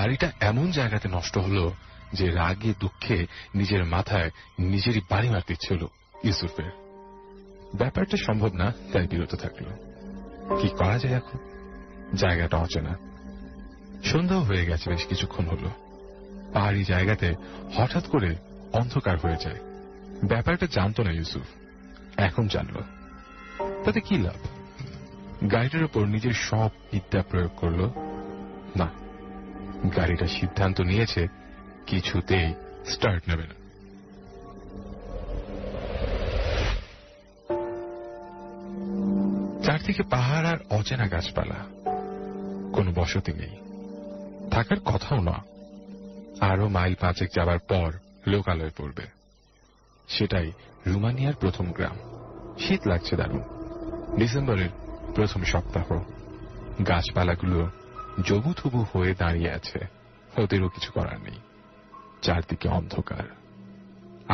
গাড়িটা এমন জায়গাতে নষ্ট হলো যে রাগে দুঃখে নিজের মাথায় নিজেরই বাড়ি মারতে ইচ্ছে হলো ইউসুফের। ব্যাপারটা সম্ভব না, তাই বিরত থাকল। কি করা যায় এখন? জায়গাটা অচেনা, সন্ধ্যাও হয়ে গেছে, বেশ কিছুক্ষণ হলো। পাহাড়ি জায়গাতে হঠাৎ করে অন্ধকার হয়ে যায়। ব্যাপারটা জানত না ইউসুফ, এখন জানল। তাতে কি লাভ? গাড়িটার উপর নিজের সব বিদ্যা প্রয়োগ করল, না, গাড়িটা সিদ্ধান্ত নিয়েছে কিছুতেই স্টার্ট নেবে না। চারদিকে পাহাড় আর অচেনা গাছপালা, কোনো বসতি নেই, থাকার কথাও না। আরো মাইল 5 যাবার পর লোকালয় পড়বে। সেটাই রোমানিয়ার প্রথম গ্রাম। শীত লাগছে দারুণ। ডিসেম্বরের প্রথম সপ্তাহ। গাছপালাগুলো জবুথুবু হয়ে দাঁড়িয়ে আছে, ওদেরও কিছু করার নেই। চারদিকে অন্ধকার,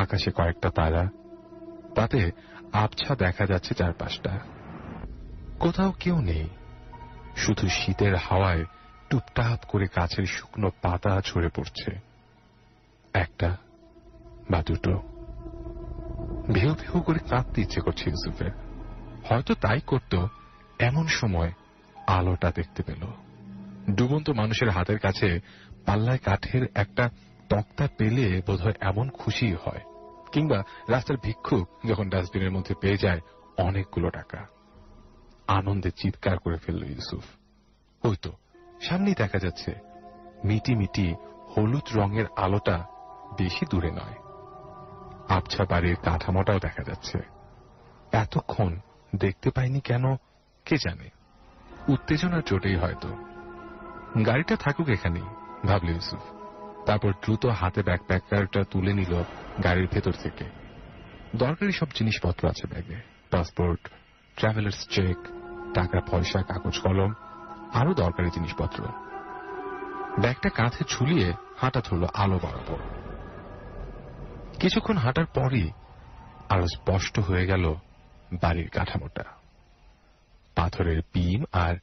আকাশে কয়েকটা তারা, তাতে আবছা দেখা যাচ্ছে চারপাশটা। কোথাও কেউ নেই, শুধু শীতের হাওয়ায় টুপটাপ করে গাছের শুকনো পাতা ঝরে পড়ছে। একটা বা দুটো। ভেউ ভেউ করে কাঁদতে ইচ্ছে করছে ইউসুফের। হয়তো তাই করত, এমন সময় আলোটা দেখতে পেল। ডুবন্ত মানুষের হাতের কাছে পাল্লায় কাঠের একটা তক্তা পেলে বোধহয় এমন খুশি হয়, কিংবা রাস্তার ভিক্ষুক যখন ডাস্টবিনের মধ্যে পেয়ে যায় অনেকগুলো টাকা। আনন্দে চিৎকার করে ফেলল ইউসুফ। ওই তো সামনেই দেখা যাচ্ছে মিটি মিটি হলুদ রঙের আলোটা, বেশি দূরে নয়। আবছা বাড়ির কাঠামোটাও দেখা যাচ্ছে। এতক্ষণ দেখতে পাইনি কেন কে জানে, উত্তেজনার চোটেই হয়তো। গাড়িটা থাকুক এখানেই, ভাবল ইউসুফ। তারপর দ্রুত হাতে ব্যাকপ্যাকারটা তুলে নিল গাড়ির ভেতর থেকে। দরকারি সব জিনিসপত্র আছে ব্যাগে, পাসপোর্ট, ট্রাভেলার্স চেক, টাকা পয়সা, কাগজ কলম, আরো দরকারি জিনিসপত্র। ব্যাগটা কাঁধে ঝুলিয়ে হাঁটা ধরল আলো বরাবর। কিছুক্ষণ হাঁটার পরই আরো স্পষ্ট হয়ে গেল বাড়ির কাঠামোটা। পাথরের বিম আর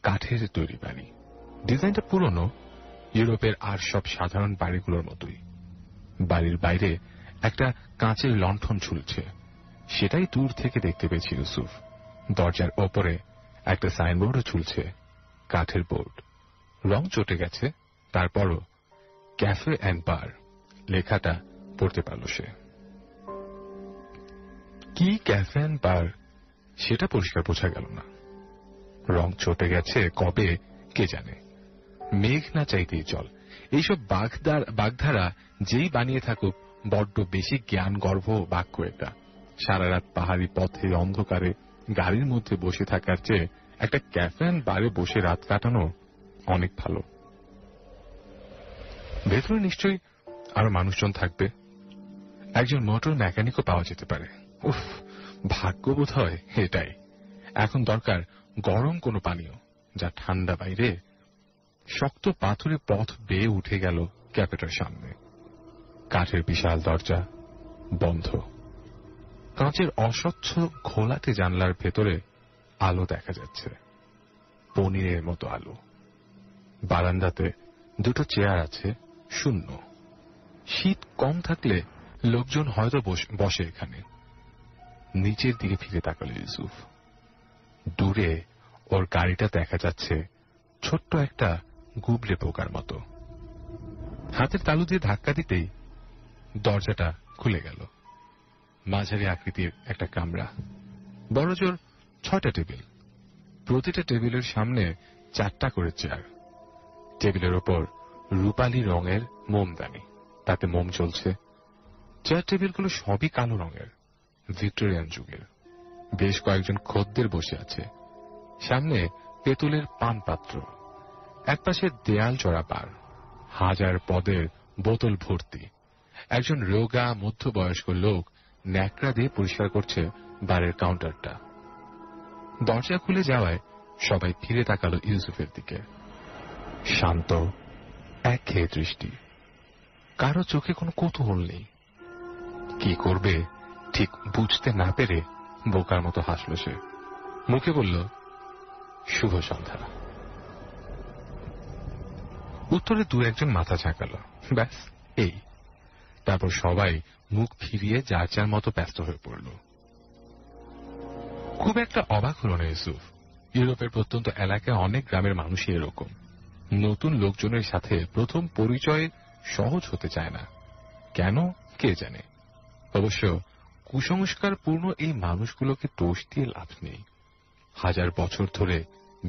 কাঠের তৈরি বাড়ি। ডিজাইনটা পুরনো, ইউরোপের আর সব সাধারণ বাড়িগুলোর মতোই। বাড়ির বাইরে একটা কাঁচের লণ্ঠন ঝুলছে, সেটাই দূর থেকে দেখতে পেয়েছি ইউসুফ। দরজার ওপরে একটা সাইনবোর্ডও ঝুলছে, কাঠের বোর্ড, রং চটে গেছে, তারপরও ক্যাফে অ্যান্ড বার লেখাটা পড়তে পারল সে। কি ক্যাফে অ্যান্ড বার সেটা পরিষ্কার বোঝা গেল না। রং চটে গেছে কবে কে জানে। মেঘ না চাইতেই চল, এইসব বাগধারা যেই বানিয়ে থাকুক, বড্ড বেশি জ্ঞান গর্ভ বাক্য এটা। সারা রাত পাহাড়ি পথে অন্ধকারে গাড়ির মধ্যে বসে থাকার চেয়ে একটা ক্যাফে অ্যান্ড বারে বসে রাত কাটানো অনেক ভালো। ভেতরে নিশ্চয়ই আরো মানুষজন থাকবে, একজন মোটর মেকানিকও পাওয়া যেতে পারে। উফ, ভাগ্য বোধ হয় এটাই। এখন দরকার গরম কোনো পানীয়, যা ঠান্ডা বাইরে। শক্ত পাথুরে পথ বেয়ে উঠে গেল ক্যাফেটার সামনে। কাঠের বিশাল দরজা বন্ধ। কাঁচের অস্বচ্ছ ঘোলাটে জানলার ভেতরে আলো দেখা যাচ্ছে, পনিরের মতো আলো। বারান্দাতে দুটো চেয়ার আছে, শূন্য। শীত কম থাকলে লোকজন হয়তো বসে এখানে। নিচের দিকে ফিরে তাকাল ইউসুফ। দূরে ওর গাড়িটা দেখা যাচ্ছে, ছোট্ট একটা গুবলে পোকার মতো। হাতের তালু দিয়ে ধাক্কা দিতেই দরজাটা খুলে গেল। মাঝারি আকৃতির একটা কামরা, বড়জোর 6টা টেবিল, প্রতিটা টেবিলের সামনে 4টা করে চেয়ার। টেবিলের ওপর রূপালী রঙের মোমদানি, তাতে মোম জ্বলছে। চেয়ার টেবিলগুলো সবই কালো রঙের, ভিক্টোরিয়ান যুগের। বেশ কয়েকজন খদ্দের বসে আছে। সামনে পেতলের পান পাত্র, একপাশে দেয়াল জোড়া বার, হাজার পদের বোতল ভর্তি। একজন রোগা মধ্যবয়স্ক লোক ন্যাকড়া দিয়ে পরিষ্কার করছে বারের কাউন্টারটা। দরজা খুলে যাওয়ায় সবাই ফিরে তাকালো ইউসুফের দিকে। শান্ত, একঘেয়ে দৃষ্টি, কারো চোখে কোনো কৌতূহল নেই। কি করবে ঠিক বুঝতে না পেরে বোকার মতো হাসল সে। মুখে বলল, শুভ সন্ধ্যা। উত্তরে দু একজন মাথা ঝাঁকালো, ব্যাস এই। তারপর সবাই মুখ ফিরিয়ে যার যার মতো ব্যস্ত হয়ে পড়ল। খুব একটা অবাক হল না ইউসুফ। ইউরোপের প্রত্যন্ত এলাকায় অনেক গ্রামের মানুষই এরকম। নতুন লোকজনের সাথে প্রথম পরিচয় সহজ হতে চায় না, কেন কে জানে। অবশ্য কুসংস্কারপূর্ণ এই মানুষগুলোকে দোষ দিয়ে লাভ নেই। হাজার বছর ধরে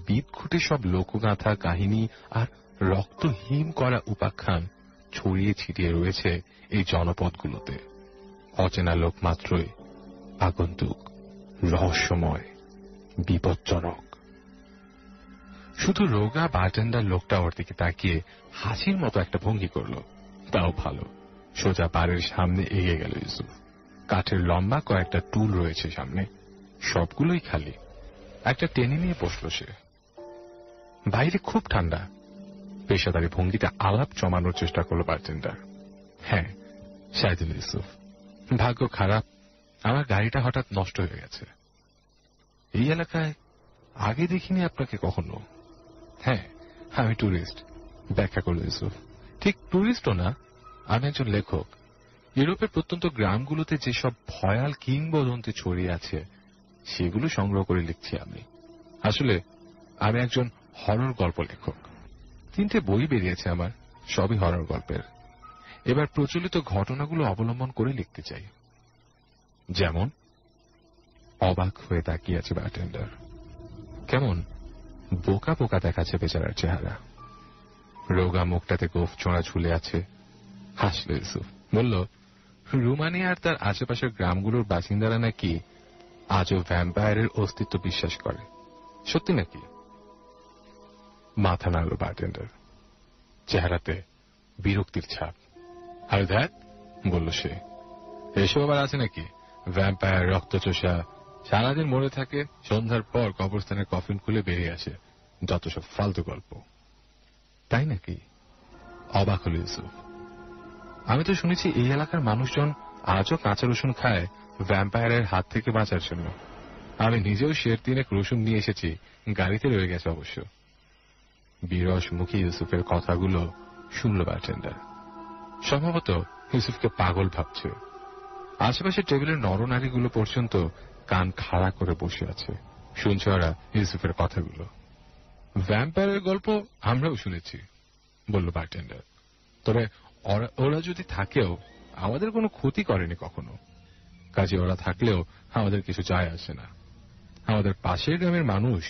বিদঘুটে সব লোকগাথা, কাহিনী আর রক্তহীন করা উপাখ্যান ছড়িয়ে ছিটিয়ে রয়েছে এই জনপদগুলোতে। অচেনা লোক মাত্রই আগন্তুক, রহস্যময়, বিপজ্জনক। শুধু রোগা বারটেন্ডার লোকটা ওর দিকে তাকিয়ে হাসির মতো একটা ভঙ্গি করল, তাও ভালো। সোজা বারের সামনে এগিয়ে গেল ইউসুফ। কাঠের লম্বা কয়েকটা টুল রয়েছে সামনে, সবগুলোই খালি। একটা টেনে নিয়ে বসল সে। বাইরে খুব ঠান্ডা। পেশাদারি ভঙ্গিতে আলাপ জমানোর চেষ্টা করল বারটেন্ডার। হ্যাঁ, শাহিদুল ইউসুফ, ভাগ্য খারাপ, আমার গাড়িটা হঠাৎ নষ্ট হয়ে গেছে। এই এলাকায় আগে দেখিনি আপনাকে কখনো। হ্যাঁ, আমি ট্যুরিস্ট, ব্যাখ্যা করল ইউসুফ। ঠিক ট্যুরিস্টও না, আমি একজন লেখক। ইউরোপের প্রত্যন্ত গ্রামগুলোতে যেসব ভয়াল কিংবদন্তি ছড়িয়ে আছে সেগুলো সংগ্রহ করে লিখছি আমি। আসলে আমি একজন হরর গল্প লেখক। 3টে বই বেরিয়েছে আমার, সবই হরর গল্পের। এবার প্রচলিত ঘটনাগুলো অবলম্বন করে লিখতে চাই। যেমন, অবাক হয়ে তাকিয়ে আছে বারটেন্ডার। কেমন বোকা বোকা দেখাচ্ছে বেচারার চেহারা। রোগা মুখটাতে গোঁফ চোঁড়া ঝুলে আছে। হাসল ইউসুফ, বলল, রোমানিয়া আর তার আশেপাশের গ্রামগুলোর বাসিন্দারা নাকি আজও ভ্যাম্পায়ারের অস্তিত্ব বিশ্বাস করে। সত্যি নাকি? মাথা নাড়ল বারটেন্ডার, চেহারাতে বিরক্তির ছাপ। আর ধ্যাত, বলল সে, এসব আবার আছে নাকি? ভ্যাম্পায়ার, রক্তচোষা, সারাদিন মরে থাকে, সন্ধ্যার পর কবরস্থানের কফিন খুলে বেরিয়ে আসে, যত সব ফালতু গল্প। তাই নাকি? অবাক হল ইউসুফ। আমি তো শুনেছি এই এলাকার মানুষজন আজও কাঁচা রসুন খায় ভ্যাম্পায়ারের হাত থেকে বাঁচার জন্য। আমি নিজেও শের 3 রসুন নিয়ে এসেছি, গাড়িতে রয়ে গেছে অবশ্য। বিরস মুখী ইউসুফের কথাগুলো শুনল বারটেন্ডার। সম্ভবত ইউসুফকে পাগল ভাবছে। আশেপাশে টেবিলের নরনারীগুলো পর্যন্ত কান খাড়া করে বসে আছে, শুনছে ওরা ইউসুফের কথাগুলো। ভ্যাম্পায়ারের গল্প আমরাও শুনেছি, বলল বারটেন্ডার। তবে ওরা যদি থাকেও আমাদের কোনো ক্ষতি করেনি কখনো। কাজে ওরা থাকলেও আমাদের কিছু যায় আসে না। আমাদের পাশের গ্রামের মানুষ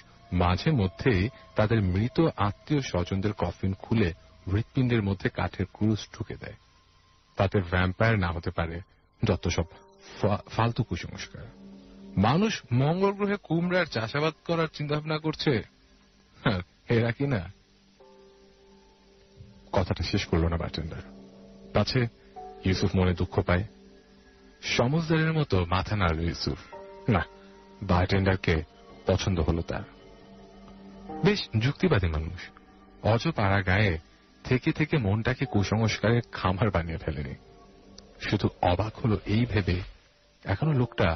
মাঝে মধ্যেই তাদের মৃত আত্মীয় স্বজনদের কফিন খুলে হৃৎপিণ্ডের মধ্যে কাঠের ক্রুশ ঢুকে দেয়। তাতে ভ্যাম্পায়ার না হতে পারে যত সব ফালতু কুসংস্কার। মানুষ মঙ্গল গ্রহে কুমড়ার চাষাবাদ করার চিন্তাভাবনা করছে, এরা কি না? কথাটা শেষ করল না বারটেন্ডার, পাছে ইউসুফ মনে দুঃখ পায়। সমজদারের মতো মাথা নাড়ল ইউসুফ। না, বারটেন্ডারকে পছন্দ হল তার। বেশ যুক্তিবাদী মানুষ। অজপাড়া গায়ে থেকে থেকে মনটাকে কুসংস্কারের খামার বানিয়ে ফেলেনি। শুধু অবাক হলো এই ভেবে এখনো লোকটা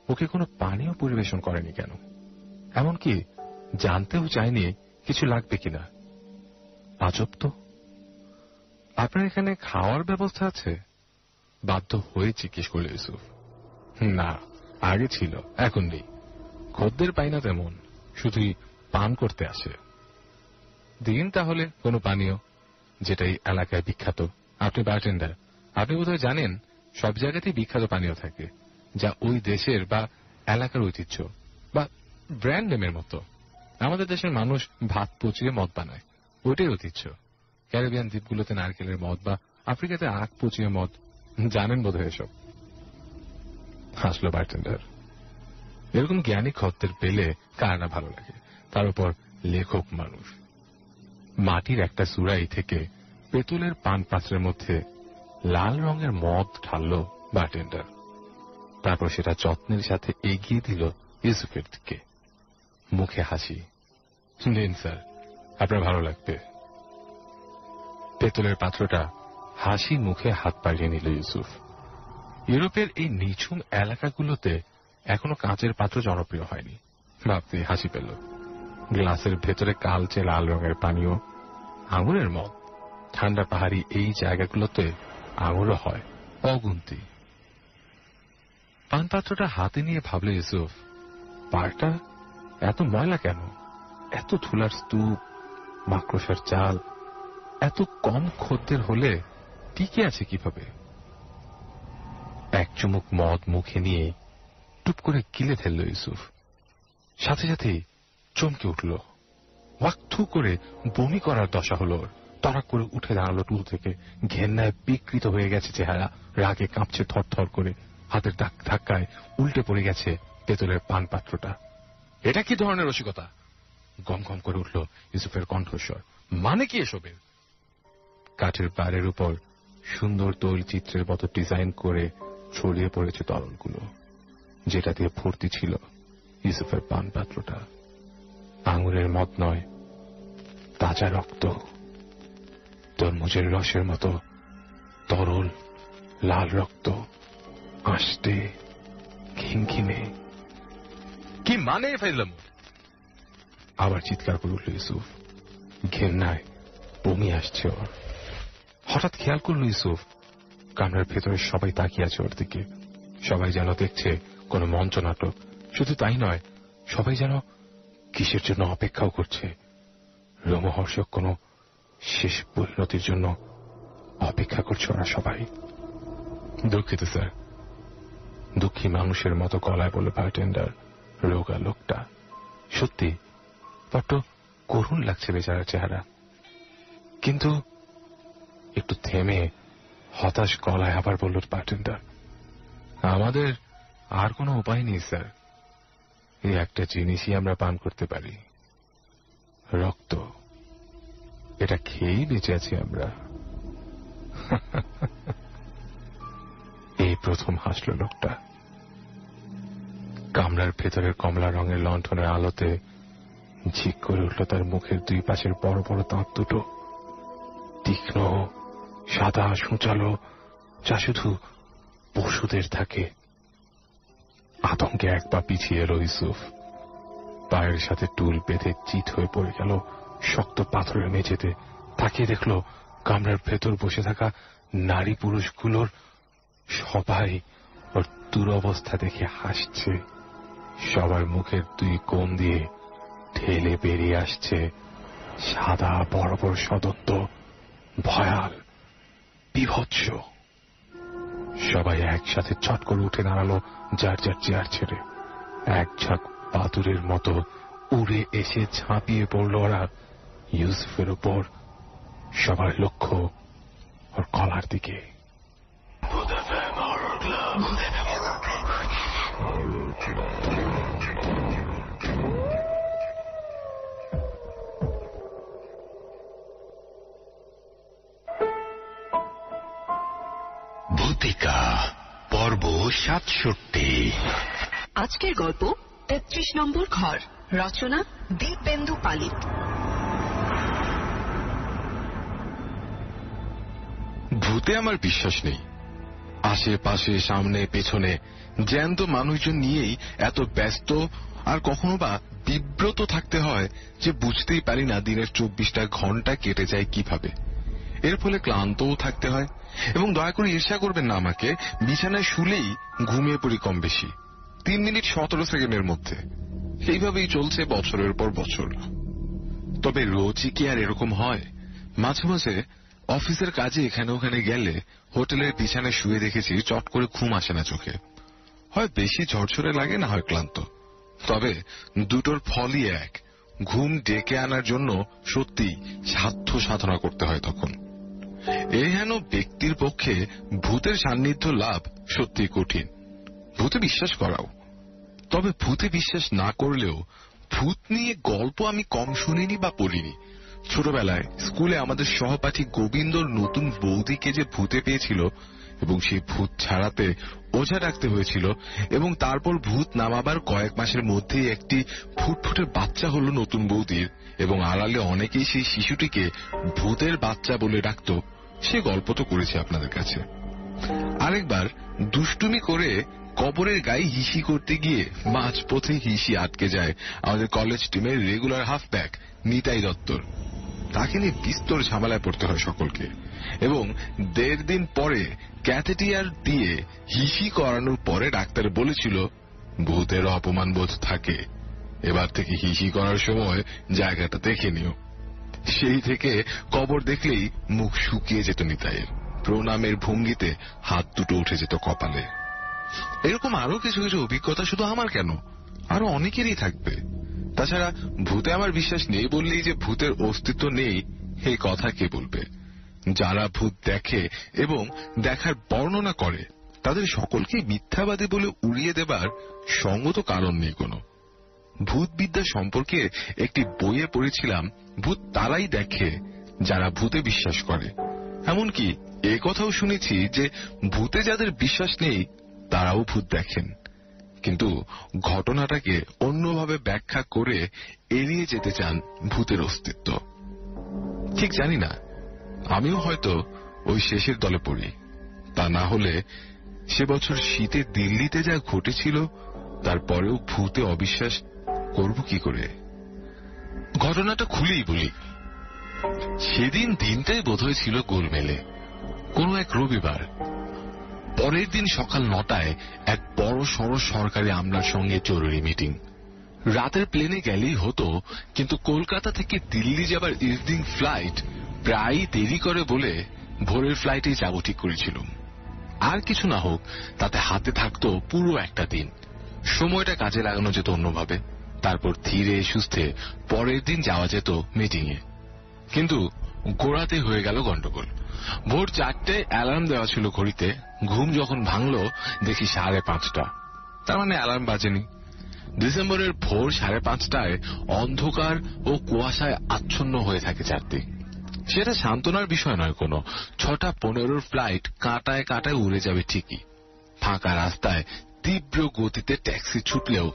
ওকে কোনো পানীয় পরিবেশন করেনি কেন, এমনকি জানতেও চায়নি কিছু লাগবে কিনা। আজব তো। আপনার এখানে খাওয়ার ব্যবস্থা আছে? বাধ্য হয়ে জিজ্ঞেস করল ইউসুফ। না, আগে ছিল, এখন নেই। খদ্দের পাই না তেমন, শুধুই পান করতে আসে। দিন তাহলে কোনো পানীয়, যেটাই এলাকায় বিখ্যাত। আপনি বারটেন্ডার, আপনি বোধহয় জানেন সব জায়গাতেই বিখ্যাত পানীয় থাকে, যা ওই দেশের বা এলাকার ঐতিহ্য বা ব্র্যান্ড নেমের মতো। আমাদের দেশের মানুষ ভাত পচিয়ে মদ বানায়, ওইটাই ঐতিহ্য। ক্যারিবিয়ান দ্বীপগুলোতে নারকেলের মদ বা আফ্রিকাতে আখ পচিয়ে মদ, জানেন বোধহয় এসব। হাসল বারটেন্ডার। এরকম জ্ঞানী খদ্দের পেলে কার না ভালো লাগে, তার উপর লেখক মানুষ। মাটির একটা সুরাই থেকে পেতলের পান পাত্রের মধ্যে লাল রঙের মদ ঢালল বারটেন্ডার। তারপর সেটা যত্নের সাথে এগিয়ে দিল ইউসুফের দিকে। মুখে হাসি। নিন স্যার, আপনার ভালো লাগবে। পেতলের পাত্রটা হাসি মুখে হাত বাড়িয়ে নিল ইউসুফ। ইউরোপের এই নিঝুম এলাকাগুলোতে এখনো কাঁচের পাত্র জনপ্রিয় হয়নি, ভাবতেই হাসি পেল। গ্লাসের ভেতরে কালচে লাল রঙের পানীয়, আঙুরের মদ, ঠান্ডা পাহাড়ি এই জায়গাগুলোতে আঙুরও হয় অগুন্তি। পানপাত্রটা হাতে নিয়ে ভাবল ইউসুফ, পাড়টা এত ময়লা কেন? এত ধুলার স্তূপ, মাকড়সার চাল, এত কম খদ্দের হলে টিকে আছে কিভাবে? এক চুমুক মদ মুখে নিয়ে টুপ করে গিলে ফেলল ইউসুফ। সাথে সাথে চমকে উঠল, ওয়াক্থু করে বমি করার দশা হল। তড়াক করে উঠে দাঁড়ালো টুল থেকে। ঘেন্নায় বিকৃত হয়ে গেছে চেহারা, রাগে কাঁপছে থরথর করে। হাতের ধাক্কায় উল্টে পড়ে গেছে তেঁতুলের পানপাত্রটা। এটা কি ধরনের রসিকতা? গম গম করে উঠল ইউসুফের কণ্ঠস্বর। মানে কি এসবের? কাঠের বারের উপর সুন্দর তৈল চিত্রের মতো ডিজাইন করে ছড়িয়ে পড়েছে তরলগুলো, যেটা দিয়ে ভর্তি ছিল ইউসুফের পানপাত্রটা। আঙুরের মদ নয়, তাজা রক্ত, তরমুজের রসের মতো তরল লাল রক্ত, আষ্টে খিনখিনে। কি মানে ফেললাম? আবার চিৎকার করে উঠল ইউসুফ। ঘেন্নায় বমি আসছে ওর। হঠাৎ খেয়াল করল ইউসুফ, কামরার ভেতরে সবাই তাকিয়ে আছে ওর দিকে। সবাই যেন দেখছে কোন মঞ্চ নাটক। শুধু তাই নয়, সবাই যেন কিসের জন্য অপেক্ষাও করছে। রোমহর্ষক কোন শেষ পরিণতির জন্য অপেক্ষা করছে ওরা সবাই। দুঃখিত স্যার, দুঃখী মানুষের মতো গলায় বলল বারটেন্ডার। রোগা লোকটা। সত্যি বড্ড করুণ লাগছে বেচারার চেহারা। কিন্তু একটু থেমে হতাশ গলায় আবার বলল বারটেন্ডার, আমাদের আর কোনো উপায় নেই স্যার। এই একটা জিনিসই আমরা পান করতে পারি, রক্ত। এটা খেয়েই বেঁচে আছি আমরা। এই প্রথম হাসল লোকটা। কামরার ভেতরের কমলা রঙের লণ্ঠনের আলোতে ঝিক করে উঠল তার মুখের দুই পাশের বড় বড় দাঁত দুটো। তীক্ষ্ণ, সাদা, সূচালো, যা শুধু পশুদের থাকে। আতঙ্কে এক পা পিছিয়ে এলো ইউসুফ। পায়ের সাথে টুল বেঁধে চিত হয়ে পড়ে গেল শক্ত পাথরের মেঝেতে। তাকিয়ে দেখল কামরার ভেতর বসে থাকা নারী পুরুষগুলোর সবাই ওর দুরবস্থা দেখে হাসছে। সবার মুখের দুই কোণ দিয়ে ঠেলে বেরিয়ে আসছে সাদা বড় বড় সদন্ত, ভয়াল, বিভৎস। সবাই একসাথে চট করে উঠে দাঁড়ালো যার যার চেয়ার ছেড়ে। এক ঝাঁক বাদুরের মতো উড়ে এসে ঝাঁপিয়ে পড়ল ওরা ইউসুফের উপর। সবার লক্ষ্য ওর গলার দিকে। ভূতিকা পর্ব ৬৭। আজকের গল্প ৩৩ নম্বর ঘর। রচনা দীপেন্দু পালিত। ভূতে আমার বিশ্বাস নেই। আশেপাশে, সামনে, পেছনে জ্যান্ত মানুষজন নিয়েই এত ব্যস্ত আর কখনো বা বিব্রত থাকতে হয় যে বুঝতেই পারি না দিনের ২৪টা ঘন্টা কেটে যায় কিভাবে। এর ফলে ক্লান্তও থাকতে হয়। এবং দয়া করে ঈর্ষা করবেন না আমাকে, বিছানায় শুলেই ঘুমিয়ে পড়ি কম বেশি ৩ মিনিট ১৭ সেকেন্ডের মধ্যে। এইভাবেই চলছে বছরের পর বছর। তবে রোজই কি আর এরকম হয়? মাঝে মাঝে অফিসের কাজে এখানে ওখানে গেলে হোটেলের বিছানায় শুয়ে দেখেছি চট করে ঘুম আসে না চোখে। হয় বেশি ঝরঝরে লাগে, না হয় ক্লান্ত। তবে দুটোর ফলই এক, ঘুম ডেকে আনার জন্য সত্যি সাধ্য সাধনা করতে হয় তখন। এই হেন ব্যক্তির পক্ষে ভূতের সান্নিধ্য লাভ সত্যি কঠিন। ভূতে বিশ্বাস করাও। তবে ভূতে বিশ্বাস না করলেও ভূত নিয়ে গল্প আমি কম শুনিনি বা পড়িনি। ছোটবেলায় স্কুলে আমাদের সহপাঠী গোবিন্দর নতুন বৌদিকে যে ভূতে পেয়েছিল এবং সেই ভূত ছাড়াতে ওঝা ডাকতে হয়েছিল, এবং তারপর ভূত নামাবার কয়েক মাসের মধ্যেই একটি ফুটফুটে বাচ্চা হল নতুন বৌদির, এবং আড়ালে অনেকেই সেই শিশুটিকে ভূতের বাচ্চা বলে ডাকত, সে গল্প তো করেছি আপনাদের কাছে। আরেকবার দুষ্টুমি করে কবরের গায়ে হিসি করতে গিয়ে মাঝপথে হিসি আটকে যায় আমাদের কলেজ টিমের রেগুলার হাফব্যাক নিতাই দত্তর। তাকে নিয়ে বিস্তর ঝামেলায় পড়তে হয় সকলকে, এবং 1.5 দিন পরে ক্যাথেটিয়ার দিয়ে হিসি করানোর পরে ডাক্তার বলেছিল ভূতের অপমান বোধ থাকে, এবার থেকে হিসি করার সময় জায়গাটা দেখে নিও। সেই থেকে কবর দেখলেই মুখ শুকিয়ে যেত নিতাইয়ের, প্রণামের ভঙ্গিতে হাত দুটো উঠে যেত কপালে। এরকম আরো কিছু কিছু অভিজ্ঞতা শুধু আমার কেন, আরো অনেকেরই থাকবে। তাছাড়া ভূতে আমার বিশ্বাস নেই বললেই যে ভূতের অস্তিত্ব নেই এই কথা কে বলবে? যারা ভূত দেখে এবং দেখার বর্ণনা করে তাদের সকলকে মিথ্যাবাদী বলে উড়িয়ে দেবার সঙ্গত কারণ নেই কোনো। ভূতবিদ্যা সম্পর্কে একটি বইয়ে পড়েছিলাম, ভূত তারাই দেখে যারা ভূতে বিশ্বাস করে। এমনকি এ কথাও শুনেছি যে ভূতে যাদের বিশ্বাস নেই তারাও ভূত দেখেন, কিন্তু ঘটনাটাকে অন্যভাবে ব্যাখ্যা করে এড়িয়ে যেতে চান ভূতের অস্তিত্ব। ঠিক জানি না, আমিও হয়তো ওই শেষের দলে পড়ি। তা না হলে সে বছর শীতে দিল্লিতে যা ঘটেছিল তারপরেও ভূতে অবিশ্বাস করব কি করে? ঘটনাটা খুলেই বলি। সেদিন দিনটাই বোধহয় ছিল গোলমেলে, কোন এক রবিবার। পরের দিন সকাল 9টায় এক বড় সড় সরকারি আমলার সঙ্গে জরুরি মিটিং। রাতের প্লেনে গেলেই হতো, কিন্তু কলকাতা থেকে দিল্লি যাবার ইভিনিং ফ্লাইট প্রায় দেরি করে বলে ভোরের ফ্লাইটেই যাব ঠিক করেছিলাম। আর কিছু না হোক, তাতে হাতে থাকতো পুরো একটা দিন। সময়টা কাজে লাগানো যেত অন্যভাবে, তারপর ধীরে সুস্থে পরের দিন যাওয়া যেত মিটিংয়ে। কিন্তু গোড়াতে হয়ে গেল গন্ডগোল। ভোর 4টায় অ্যালার্ম দেওয়া ছিল ঘড়িতে, ঘুম যখন ভাঙল দেখি 5:30। তার মানে অ্যালার্ম বাজেনি। ডিসেম্বরের ভোর 5:30টায় অন্ধকার ও কুয়াশায় আচ্ছন্ন হয়ে থাকে চারদিক। সেটা সান্ত্বনার বিষয় নয় কোনো। 6:15 ফ্লাইট কাঁটায় কাঁটায় উড়ে যাবে ঠিকই। ফাঁকা রাস্তায় তীব্র গতিতে ট্যাক্সি ছুটলেও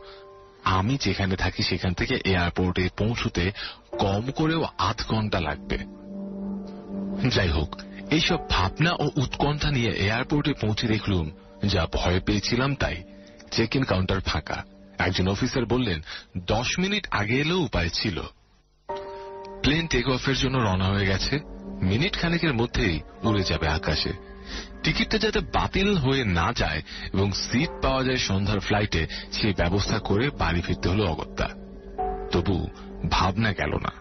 আমি যেখানে থাকি সেখান থেকে এয়ারপোর্টে পৌঁছতে কম করেও 8 ঘন্টা লাগবে। যাই হোক, এইসব ভাবনা ও উৎকণ্ঠা নিয়ে এয়ারপোর্টে পৌঁছে দেখলুম যা ভয় পেয়েছিলাম তাই। চেক ইন কাউন্টার ফাঁকা। একজন অফিসার বললেন 10 মিনিট আগে এলেও উপায় ছিল। প্লেন টেক অফের জন্য রওনা হয়ে গেছে, মিনিট খানেকের মধ্যেই উড়ে যাবে আকাশে। টিকিটটা যাতে বাতিল হয়ে না যায় এবং সিট পাওয়া যায় সন্ধ্যার ফ্লাইটে, সেই ব্যবস্থা করে বাড়ি ফিরতে হলো অগত্যা। তবু ভাবনা গেল না।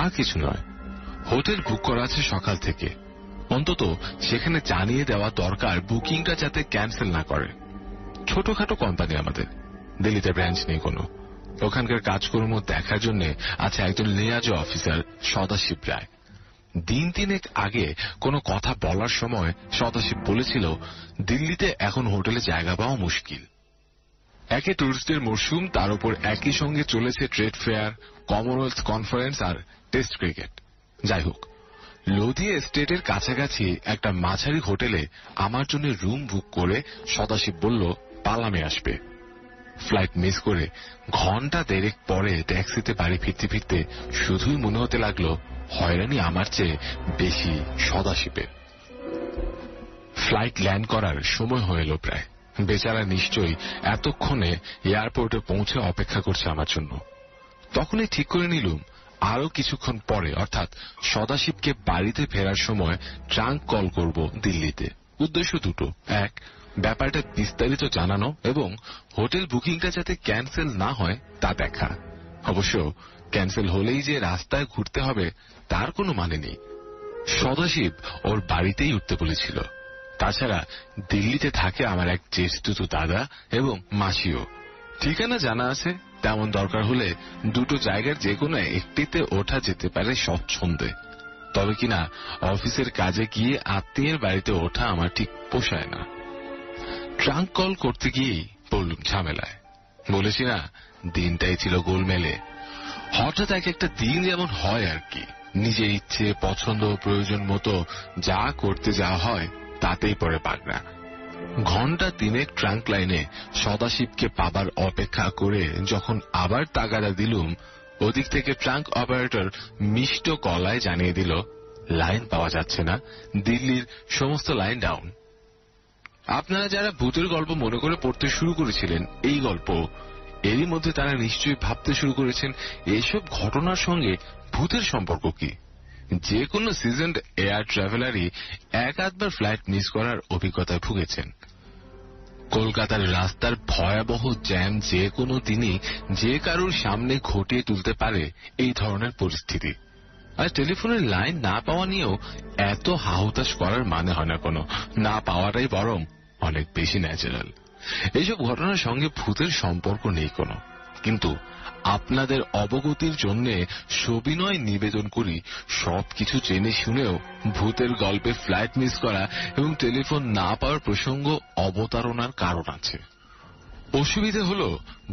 আর কিছু নয়, হোটেল বুক করা আছে সকাল থেকে। অন্তত সেখানে জানিয়ে দেওয়া দরকার বুকিংটা যাতে ক্যান্সেল না করে। ছোটখাটো কোম্পানি আমাদের, দিল্লিতে ব্রাঞ্চ নেই কোনো। ওখানকার কাজকর্ম দেখার জন্য আছে একজন লিয়াজো অফিসার সদাশিব রায়। দিন 3 আগে কোনো কথা বলার সময় সদাশিব বলেছিল দিল্লিতে এখন হোটেলে জায়গা পাওয়া মুশকিল। একে টুরিস্টদের মরশুম, তার উপর একই সঙ্গে চলেছে ট্রেড ফেয়ার, কমনওয়েলথ কনফারেন্স আর টেস্ট ক্রিকেট। যাই হোক, লোধি এস্টেটের কাছাকাছি একটা মাঝারি হোটেলে আমার জন্য রুম বুক করে সদাশিব বলল পালামে আসবে। ফ্লাইট মিস করে ঘন্টা 1.5 পরে ট্যাক্সিতে বাড়ি ফিরতে ফিরতে শুধুই মনে হতে লাগলো হয়রানি আমার চেয়ে বেশি সদাশিবের। ফ্লাইট ল্যান্ড করার সময় হয়ে এলো প্রায়। বেচারা নিশ্চয়ই এতক্ষণে এয়ারপোর্টে পৌঁছে অপেক্ষা করছে আমার জন্য। তখনই ঠিক করে নিলুম আরো কিছুক্ষণ পরে, অর্থাৎ সদাশিবকে বাড়িতে ফেরার সময় ট্রাঙ্ক কল করব দিল্লিতে। উদ্দেশ্য দুটো, এক, ব্যাপারটা বিস্তারিত জানানো এবং হোটেল বুকিংটা যাতে ক্যান্সেল না হয় তা দেখা। অবশ্য ক্যান্সেল হলেই যে রাস্তায় ঘুরতে হবে তার কোনো মানে নেই। সদাশিব ওর বাড়িতেই উঠতে বলেছিল। তাছাড়া দিল্লিতে থাকে আমার এক জ্যেষ্ঠতো দাদা এবং মাসিও। ঠিকানা জানা আছে, তেমন দরকার হলে দুটো জায়গার যে কোনো একটিতে ওঠা যেতে পারে স্বচ্ছন্দে। তবে কিনা অফিসের কাজে গিয়ে আত্মীয়ের বাড়িতে ওঠা আমার ঠিক পোষায় না। ট্রাঙ্ক কল করতে গিয়েই পড়লুম ঝামেলায়। বলেছি না, দিনটাই ছিল গোলমেলে। হঠাৎ একটা দিন যেমন হয় আর কি, নিজের ইচ্ছে পছন্দ প্রয়োজন মতো যা করতে যাওয়া হয় তাতেই পড়ে পাগনা। ঘন্টা 3 ট্রাঙ্ক লাইনে সদাশিবকে পাবার অপেক্ষা করে যখন আবার তাগাদা দিলুম, ওদিক থেকে ট্রাঙ্ক অপারেটর মিষ্ট গলায় জানিয়ে দিল লাইন পাওয়া যাচ্ছে না, দিল্লির সমস্ত লাইন ডাউন। আপনারা যারা ভূতের গল্প মনে করে পড়তে শুরু করেছিলেন এই গল্প, এরই মধ্যে তারা নিশ্চয়ই ভাবতে শুরু করেছেন এসব ঘটনার সঙ্গে ভূতের সম্পর্ক কি। যে কোনো সিজনড এয়ার ট্রাভেলারই এক আধবার ফ্লাইট মিস করার অভিজ্ঞতায় ভুগেছেন। কলকাতার রাস্তার ভয়াবহ জ্যাম যে কোনো দিনই যে কারোর সামনে ঘটিয়ে তুলতে পারে এই ধরনের পরিস্থিতি। আর টেলিফোনের লাইন না পাওয়া নিয়েও এত হাহুতাশ করার মানে হয় না কোনো, না পাওয়াটাই বরং অনেক বেশি ন্যাচারাল। এইসব ঘটনার সঙ্গে ভূতের সম্পর্ক নেই কোনো, কিন্তু আপনাদের অবগতির জন্য সবিনয় নিবেদন করি, সবকিছু জেনে শুনেও ভূতের গল্পে ফ্লাইট মিস করা এবং টেলিফোন না পাওয়ার প্রসঙ্গ অবতারণার কারণ আছে। অসুবিধে হল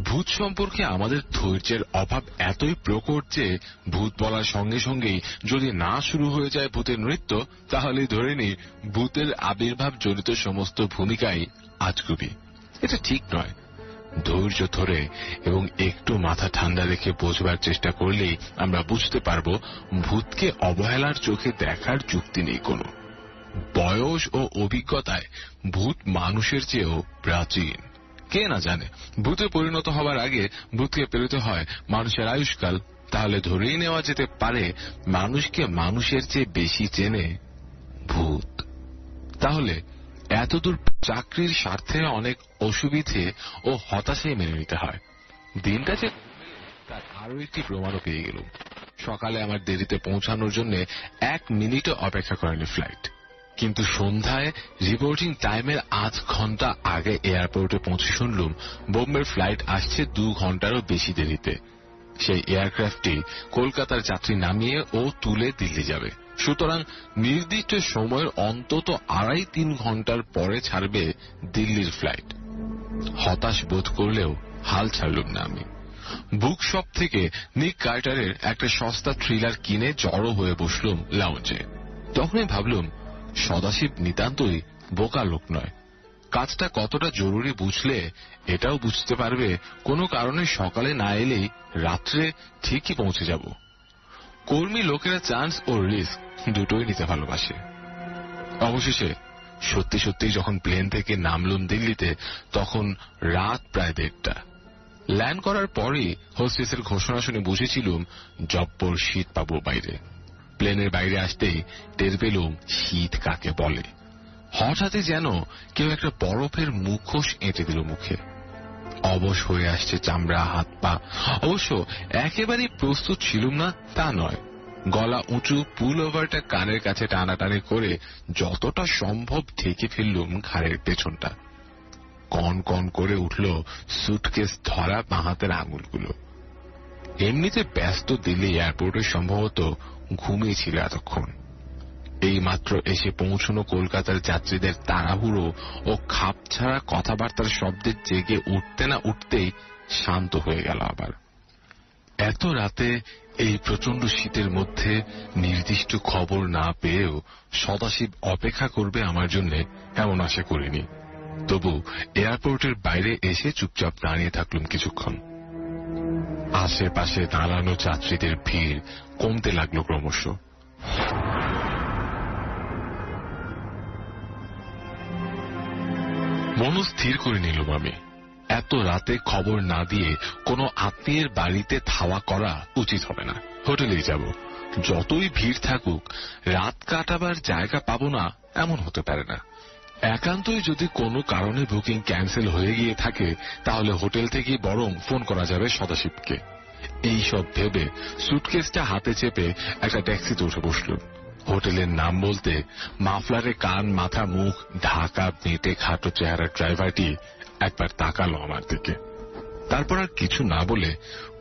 ভূত সম্পর্কে আমাদের ধৈর্যের অভাব এতই প্রকট যে ভূত বলার সঙ্গে সঙ্গেই যদি না শুরু হয়ে যায় ভূতের নৃত্য, তাহলেই ধরে নিই ভূতের আবির্ভাব জনিত সমস্ত ভূমিকাই আজগুবি। এটা ঠিক নয়। ধৈর্য ধরে এবং একটু মাথা ঠান্ডা রেখে বোঝবার চেষ্টা করলেই আমরা বুঝতে পারব ভূতকে অবহেলার চোখে দেখার যুক্তি নেই কোনো। বয়স ও অভিজ্ঞতায় ভূত মানুষের চেয়েও প্রাচীন। কে না জানে ভূতে পরিণত হবার আগে ভূতকে পেরোতে হয় মানুষের আয়ুষ্কাল। তাহলে ধরেই নেওয়া যেতে পারে মানুষকে মানুষের চেয়ে বেশি চেনে ভূত। তাহলে এতদূর চাকরির স্বার্থে অনেক অসুবিধে ও হতাশাই মেনে নিতে হয়। দিনটা যে তার আরো একটি প্রমাণও পেয়ে গেল। সকালে আমার দেরিতে পৌঁছানোর জন্য 1 মিনিটও অপেক্ষা করেনি ফ্লাইট, কিন্তু সন্ধ্যায় রিপোর্টিং টাইমের 8 ঘন্টা আগে এয়ারপোর্টে পৌঁছে শুনলুম বোম্বের ফ্লাইট আসছে 2 ঘন্টারও বেশি দেরিতে। সেই এয়ারক্রাফটটি কলকাতার যাত্রী নামিয়ে ও তুলে দিল্লি যাবে। সুতরাং নির্দিষ্ট সময়ের অন্তত 2.5-3 ঘন্টার পরে ছাড়বে দিল্লির ফ্লাইট। হতাশ বোধ করলেও হাল ছাড়লুম না আমি। বুক শপ থেকে নিক কার্টারের একটা সস্তা থ্রিলার কিনে জড়ো হয়ে বসলুম লাউঞ্জে। তখনই ভাবলুম সদাশিব নিতান্তই বোকা লোক নয়। কাজটা কতটা জরুরি বুঝলে এটাও বুঝতে পারবে কোনো কারণে সকালে না এলেই রাত্রে ঠিকই পৌঁছে যাব। কর্মী লোকেরা চান্স ও রিস্ক দুটোই নিতে ভালোবাসে। অবশেষে সত্যি সত্যিই যখন প্লেন থেকে নামলুম দিল্লিতে, তখন রাত প্রায় 1:30। ল্যান্ড করার পরই হোস্টেসের ঘোষণা শুনে বুঝেছিলুম জব্বর শীত পাবো বাইরে। প্লেনের বাইরে আসতেই টের পেলুম শীত কাকে বলে। হঠাৎই যেন কেউ একটা বরফের মুখোশ এঁটে দিল মুখে। অবশ হয়ে আসছে চামড়া, হাত পা। অবশ্য একেবারেই প্রস্তুত ছিলুম না তা নয়। গলা উঁচু, পুল ওভারটা কানের কাছে টানাটানি করে যতটা সম্ভব ঢেকে ফেললুম ঘাড়ের পেছনটা। কন কন করে উঠল সুটকেস ধরা বাঁ হাতের আঙুলগুলো। এমনিতে ব্যস্ত দিল্লি এয়ারপোর্টে সম্ভবত ঘুমিয়েছিল এতক্ষণ। এই মাত্র এসে পৌঁছানো কলকাতার যাত্রীদের তাড়াহুড়ো ও খাপছাড়া কথাবার্তার শব্দে জেগে উঠতে না উঠতেই শান্ত হয়ে গেল আবার। এত রাতে এই প্রচন্ড শীতের মধ্যে নির্দিষ্ট খবর না পেয়েও সদাশিব অপেক্ষা করবে আমার জন্য এমন আশা করিনি। তবু এয়ারপোর্টের বাইরে এসে চুপচাপ দাঁড়িয়ে থাকলুম কিছুক্ষণ। আশেপাশে দাঁড়ানো যাত্রীদের ভিড় কমতে লাগলো ক্রমশ। মনস্থির করে নিলুম আমি এত রাতে খবর না দিয়ে কোনো আত্মীয়ের বাড়িতে ধাওয়া করা উচিত হবে না। হোটেলেই যাব। যতই ভিড় থাকুক রাত কাটাবার জায়গা পাবো না এমন হতে পারে না। একান্তই যদি কোনো কারণে বুকিং ক্যান্সেল হয়ে গিয়ে থাকে তাহলে হোটেল থেকে বরং ফোন করা যাবে সদাশিবকে। এইসব ভেবে সুটকেসটা হাতে চেপে একটা ট্যাক্সিতে উঠে বসলুম। হোটেলের নাম বলতে মাফলারে কান, মাথা, মুখ ঢাকা, মেটে খাটো চেহারার ড্রাইভারটি একবার তাকালো আমার দিকে। তারপর আর কিছু না বলে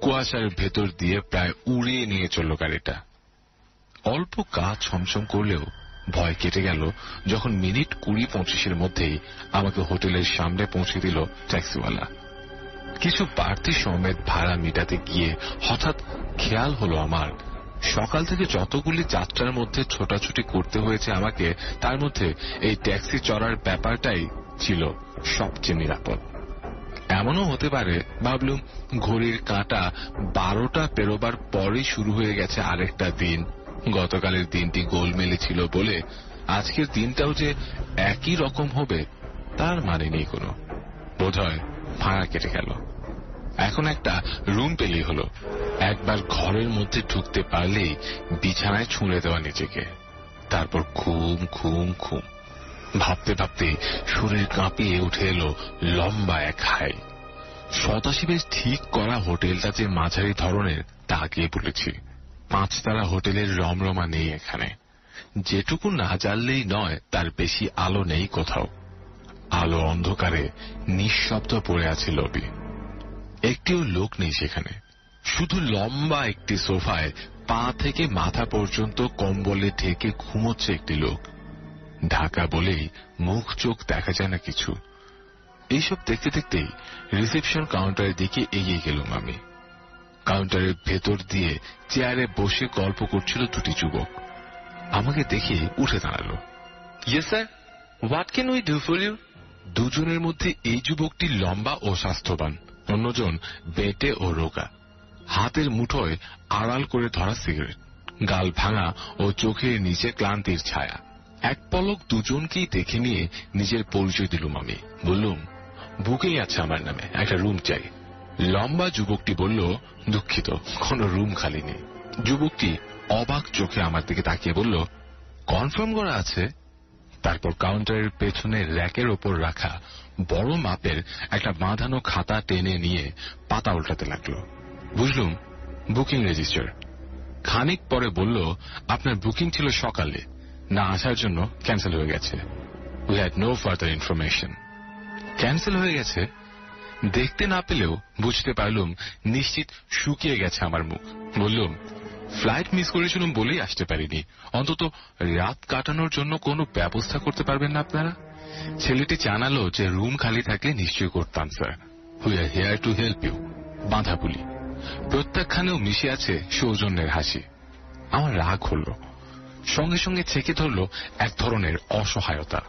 কুয়াশার ভেতর দিয়ে প্রায় উড়িয়ে নিয়ে চলল গাড়িটা। অল্প গা ছমছম করলেও ভয় কেটে গেল যখন মিনিট 20-25 মধ্যেই আমাকে হোটেলের সামনে পৌঁছে দিল ট্যাক্সিওয়ালা। কিছু বাড়তি সমেত ভাড়া মিটাতে গিয়ে হঠাৎ খেয়াল হলো আমার সকাল থেকে যতগুলি যাত্রার মধ্যে ছোটাছুটি করতে হয়েছে আমাকে, তার মধ্যে এই ট্যাক্সি চড়ার ব্যাপারটাই ছিল সবচেয়ে নিরাপদ। এমনও হতে পারে ভাবলুম ঘড়ির কাঁটা 12টা পেরোবার পরই শুরু হয়ে গেছে আরেকটা দিন। গতকালের দিনটি গোলমেলে ছিল বলে আজকের দিনটাও যে একই রকম হবে তার মানে নেই কোনো। বোধহয় ভাড়া কেটে গেল। এখন একটা রুম পেলেই হলো। একবার ঘরের মধ্যে ঢুকতে পারলেই বিছানায় ছুঁড়ে দেওয়া নিজেকে, তারপর ঘুম ঘুম ঘুম। ভাবতে ভাবতে শরীর কাঁপিয়ে উঠে এলো লম্বা এক হাই। সদাশিবের ঠিক করা হোটেলটা যে মাঝারি ধরনের তা গিয়ে বলেছি। 5 তারা হোটেলের রমরমা নেই এখানে। যেটুকু না জ্বাললেই নয় তার বেশি আলো নেই কোথাও। আলো অন্ধকারে নিঃশব্দ পড়ে আছে লবি। একটিও লোক নেই সেখানে। শুধু লম্বা একটি সোফায় পা থেকে মাথা পর্যন্ত কম্বলে ঢেকে ঘুমোচ্ছে একটি লোক। ঢাকা বলেই মুখ চোখ দেখা যায় না কিছু। এইসব দেখতে দেখতেই রিসেপশন কাউন্টারের দিকে এগিয়ে গেলাম আমি। কাউন্টারের ভেতর দিয়ে চেয়ারে বসে গল্প করছিল দুটি যুবক। আমাকে দেখে উঠে দাঁড়ালো। Yes sir, what can we do for you? দুজনের মধ্যে এই যুবকটি লম্বা ও স্বাস্থ্যবান, অন্যজন বেটে ও রোগা। হাতের মুঠোয় আড়াল করে ধরা সিগারেট, গাল ভাঙা ও চোখের নিচে ক্লান্তির ছায়া। এক পলক দুজনকেই দেখে নিয়ে নিজের পরিচয় দিলুম আমি। বললুম, বুকিং আছে আমার নামে, একটা রুম চাই। লম্বা যুবকটি বলল, দুঃখিত, কোনো রুম খালি নেই। যুবকটি অবাক চোখে আমার দিকে তাকিয়ে বলল, কনফার্ম করা আছে? তারপর কাউন্টারের পেছনে র্যাকের ওপর রাখা বড় মাপের একটা বাঁধানো খাতা টেনে নিয়ে পাতা উল্টাতে লাগলো। বুঝলুম বুকিং রেজিস্টার। খানিক পরে বলল, আপনার বুকিং ছিল সকালে, না আসার জন্য ক্যান্সেল হয়ে গেছে। We had no further information. Cancel হয়ে গেছে? দেখতে না পেলেও বুঝতে পারলুম নিশ্চিত শুকিয়ে গেছে আমার মুখ। বললুম, ফ্লাইট মিস করেছিলাম বলেই আসতে পারিনি। অন্তত রাত কাটানোর জন্য কোনো ব্যবস্থা করতে পারবেন না আপনারা? ছেলেটি জানালো যে রুম খালি থাকলে নিশ্চয় করতাম sir. We are here to help you. বাঁধা বলি, প্রত্যাখ্যানেও মিশে আছে সৌজন্যের হাসি। আমার রাগ হল, সঙ্গে সঙ্গে ছেকে ধরল এক ধরনের অসহায়তা।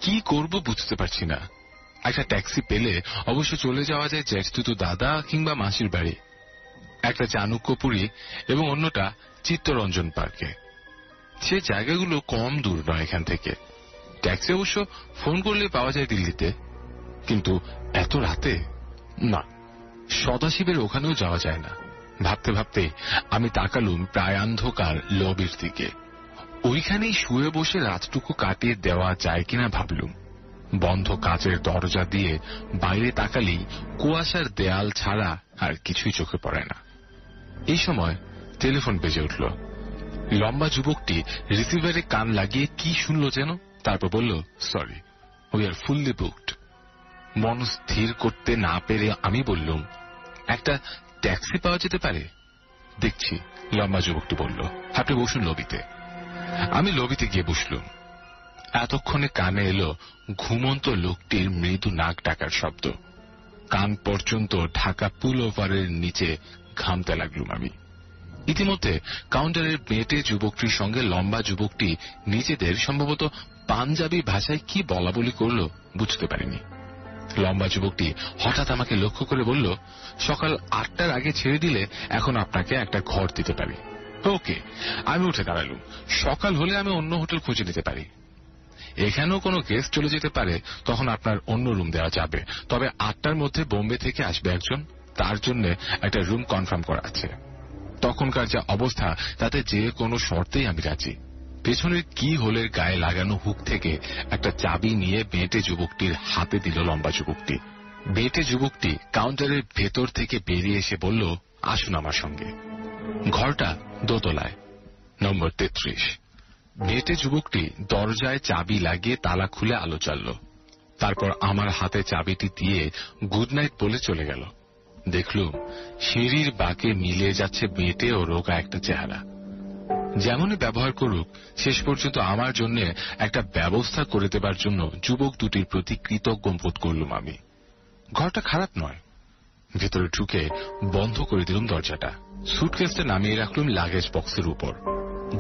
কি করব বুঝতে পারছি না। একটা ট্যাক্সি পেলে অবশ্য চলে যাওয়া যায় জ্যাঠতুতো দাদা কিংবা মাসির বাড়ি, একটা চাণক্যপুরী এবং অন্যটা চিত্তরঞ্জন পার্কে। সে জায়গাগুলো কম দূর নয় এখান থেকে। ট্যাক্সি অবশ্য ফোন করলে পাওয়া যায় দিল্লিতে, কিন্তু এত রাতে না, সদাশিবের ওখানেও যাওয়া যায় না। ভাবতে ভাবতে আমি তাকালুম প্রায় অন্ধকার লবির দিকে। ওইখানেই শুয়ে বসে রাতটুকু কাটিয়ে দেওয়া যায় কিনা ভাবলুম। বন্ধ কাচের দরজা দিয়ে বাইরে তাকালেই কুয়াশার দেয়াল ছাড়া আর কিছুই চোখে পড়ে না। এই সময় টেলিফোন বেজে উঠল। লম্বা যুবকটি রিসিভারে কান লাগিয়ে কি শুনল যেন, তারপর বলল, sorry, we are fully booked. মন স্থির করতে না পেরে আমি বললুম, একটা ট্যাক্সি পাওয়া যেতে পারে? দেখছি, লম্বা যুবকটি বলল, আপনি বসুন লবিতে। আমি লবিতে গিয়ে বসলুম। এতক্ষণে কানে এলো ঘুমন্ত লোকটির মৃদু নাক ডাকার শব্দ। কান পর্যন্ত ঢাকা পুল ওভারের নিচে ঘামতে লাগলুম আমি। ইতিমধ্যে কাউন্টারের বেঁটে যুবকটির সঙ্গে লম্বা যুবকটি নিজেদের সম্ভবত পাঞ্জাবি ভাষায় কি বলা বলি করল বুঝতে পারিনি। লম্বা যুবকটি হঠাৎ আমাকে লক্ষ্য করে বলল, সকাল 8টার আগে ছেড়ে দিলে এখন আপনাকে একটা ঘর দিতে পারি। ওকে। আমি উঠে দাঁড়ালুম। সকাল হলে আমি অন্য হোটেল খুঁজে নিতে পারি। এখানেও কোনো গেস্ট চলে যেতে পারে, তখন আপনার অন্য রুম দেওয়া যাবে। তবে 8টার মধ্যে বোম্বে থেকে আসবে একজন, তার জন্য একটা রুম কনফার্ম করা আছে। তখনকার যা অবস্থা তাতে যে কোনো শর্তেই আমি রাজি। পেছনের কি হোলের গায়ে লাগানো হুক থেকে একটা চাবি নিয়ে বেঁটে যুবকটির হাতে দিল লম্বা যুবকটি। বেঁটে যুবকটি কাউন্টারের ভেতর থেকে বেরিয়ে এসে বলল, আসুন আমার সঙ্গে। ঘরটা দোতলায়, নম্বর 33। বেঁটে যুবকটি দরজায় চাবি লাগিয়ে তালা খুলে আলো জ্বালল। তারপর আমার হাতে চাবিটি দিয়ে গুড নাইট বলে চলে গেল। দেখলুম সিঁড়ির বাঁকে মিলিয়ে যাচ্ছে বেঁটে ও রোগা একটা চেহারা। যেমনই ব্যবহার করুক, শেষ পর্যন্ত আমার জন্য একটা ব্যবস্থা করে দেবার জন্য যুবক দুটির প্রতি কৃতজ্ঞ বোধ করলুম আমি। ঘরটা খারাপ নয়। ভেতরে ঢুকে বন্ধ করে দিলুম দরজাটা। সুটকেসটা নামিয়ে রাখলুম লাগেজ বক্সের উপর।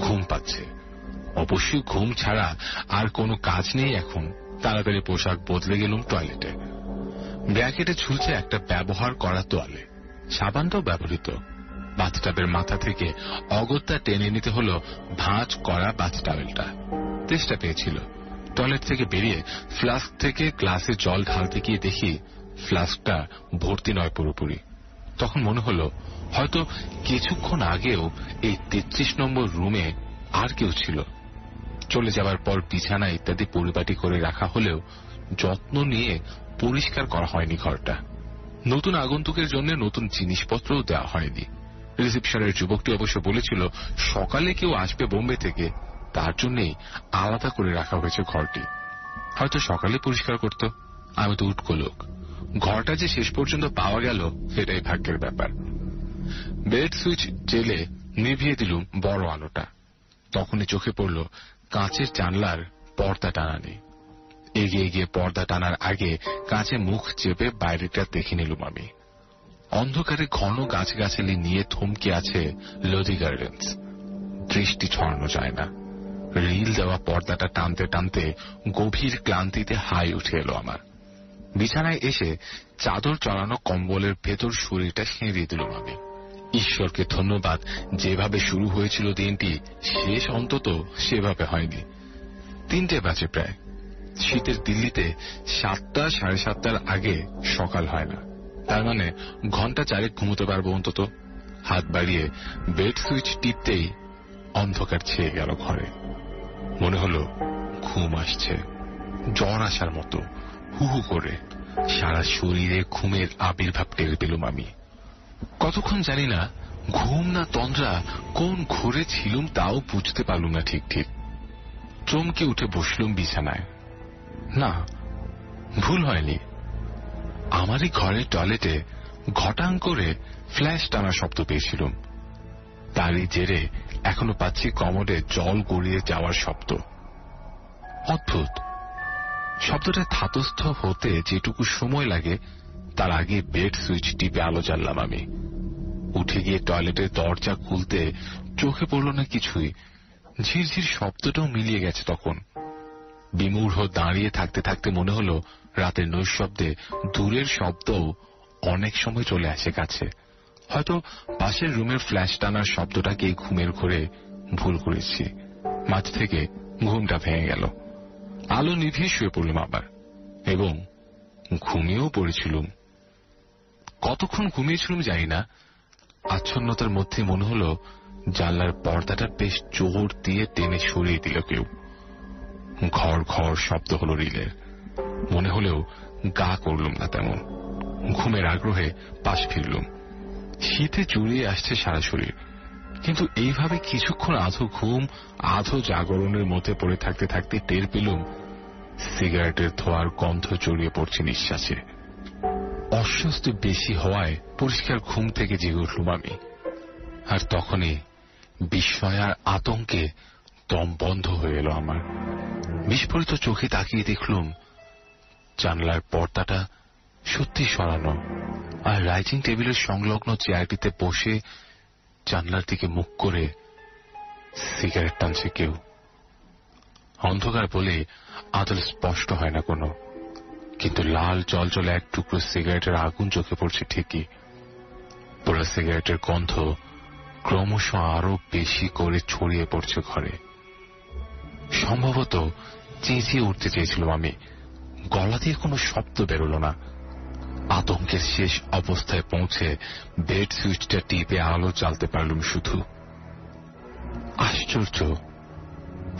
ঘুম পাচ্ছে। অবশ্যই ঘুম ছাড়া আর কোনো কাজ নেই এখন। তাড়াতাড়ি পোশাক বদলে গেলুম টয়লেটে। ব্র্যাকেটে ঝুলছে একটা ব্যবহার করা তোয়ালে, সাবানটাও ব্যবহৃত। বাথটাবের মাথা থেকে অগত্যা টেনে নিতে হলো ভাঁজ করা বাথটাওয়েলটা। তেষ্টা পেয়েছিল। টয়লেট থেকে বেরিয়ে ফ্লাস্ক থেকে গ্লাসে জল ঢালতে গিয়ে দেখি ফ্লাস্কটা ভর্তি নয় পুরোপুরি। তখন মনে হলো হয়তো কিছুক্ষণ আগেও এই 33 নম্বর রুমে আর কেউ ছিল। চলে যাবার পর বিছানা ইত্যাদি পরিপাটি করে রাখা হলেও যত্ন নিয়ে পরিষ্কার করা হয়নি ঘরটা। নতুন আগন্তুকের জন্য নতুন জিনিসপত্রও দেওয়া হয়নি। রিসেপশনের যুবকটি অবশ্য বলেছিল সকালে কেউ আসবে বোম্বে থেকে, তার জন্যই আলাদা করে রাখা হয়েছে ঘরটি। হয়তো সকালে পরিষ্কার করত। আমি তো উটকো লোক, ঘরটা যে শেষ পর্যন্ত পাওয়া গেল এটাই ভাগ্যের ব্যাপার। বেড সুইচ জেলে নিভিয়ে দিলুম বড় আলোটা। তখনই চোখে পড়ল কাঁচের জানলার পর্দা টানা নেই। এগিয়ে গিয়ে পর্দা টানার আগে কাঁচে মুখ চেপে বাইরেটা দেখে নিলুম আমি। অন্ধকারে ঘন গাছগাছালি নিয়ে থমকে আছে লোধি গার্ডেন্স। দৃষ্টি ছড়ানো যায় না। রিল দেওয়া পর্দাটা টানতে টানতে গভীর ক্লান্তিতে হাই উঠে এলো আমার। বিছানায় এসে চাদর চড়ানো কম্বলের ভেতর শরীরটা সেঁড়িয়ে দিলুম আমি। ঈশ্বরকে ধন্যবাদ, যেভাবে শুরু হয়েছিল দিনটি শেষ অন্তত সেভাবে হয়নি। 3টে বাজে প্রায়। শীতের দিল্লিতে 7টা সাড়ে 7টার আগে সকাল হয় না। তার মানে ঘন্টা 4 ঘুমোতে পারবো অন্তত। হাত বাড়িয়ে বেড সুইচ টিপতেই অন্ধকার ছেয়ে গেল ঘরে। মনে হলো ঘুম আসছে, জ্বর আসার মতো হু হু করে। সারা শরীরে ঘুমের আবির্ভাব টের পেলুম আমি। কতক্ষণ জানি না, ঘুম না তন্দ্রা কোন ঘোরে ছিলুম তাও বুঝতে পারলুম না ঠিক ঠিক। চমকে উঠে বসলুম বিছানায়। না, ভুল হয়নি। আমারই ঘরের টয়লেটে ঘটাং করে ফ্ল্যাশ টানার শব্দ পেয়েছিলুম। তারই জেরে এখনো পাচ্ছি কমোডে জল গড়িয়ে যাওয়ার শব্দ। অদ্ভুত, শব্দটা ধাতস্থ হতে যেটুকু সময় লাগে তার আগে বেড সুইচ টিপে আলো জ্বাললাম আমি। উঠে গিয়ে টয়লেটের দরজা খুলতে চোখে পড়ল না কিছুই। ঝিরঝির শব্দটাও মিলিয়ে গেছে তখন। বিমূঢ় দাঁড়িয়ে থাকতে থাকতে মনে হলো রাতের নৈশব্দে দূরের শব্দও অনেক সময় চলে আসে কাছে। হয়তো পাশের রুমের ফ্ল্যাশ টানার শব্দটাকে ঘুমের ঘোরে ভুল করেছি। মাঝ থেকে ঘুমটা ভেঙে গেল। আলো নিভিয়ে শুয়ে পড়লাম আবার, এবং ঘুমিয়েও পড়েছিলুম। কতক্ষণ ঘুমিয়েছিলুম জানি না। আচ্ছন্নতার মধ্যে মনে হলো জানলার পর্দাটা বেশ জোর দিয়ে টেনে সরিয়ে দিল কেউ। ঘর ঘর শব্দ হলো রিলের। মনে হলেও গা করলুম না তেমন। ঘুমের আগ্রহে পাশ ফিরলুম। শীতে জুড়িয়ে আসছে সারা শরীর, কিন্তু এইভাবে কিছুক্ষণ আধো ঘুম আধো জাগরণের মধ্যে পড়ে থাকতে থাকতে টের পেলুম সিগারেটের ধোঁয়ার গন্ধ জড়িয়ে পড়ছে নিঃশ্বাসে। অস্বস্তি বেশি হওয়ায় পরিষ্কার ঘুম থেকে জেগে উঠলুম আমি। আর তখনই বিস্ময় আর আতঙ্কে দম বন্ধ হয়ে এলো আমার। বিস্ফোরিত চোখে তাকিয়ে দেখলুম জানলার পর্দাটা সত্যি সরানো, আর রাইটিং টেবিলের সংলগ্ন চেয়ারটিতে বসে জানলার দিকে মুখ করে সিগারেট টানছে কেউ। অন্ধকার বলে আদল স্পষ্ট হয় না কোনো, কিন্তু লাল জলজলে এক টুকরো সিগারেটের আগুন চোখে পড়ছে ঠিকই। পুরো সিগারেটের গন্ধ ক্রমশ আরো বেশি করে ছড়িয়ে পড়ছে ঘরে। সম্ভবত চেঁচিয়ে উঠতে চেয়েছিলাম আমি, গলা দিয়ে কোনো শব্দ বেরোল না। আতঙ্কের শেষ অবস্থায় পৌঁছে বেড সুইচটা টিপে আলো জ্বালতে পারলুম শুধু। আশ্চর্য,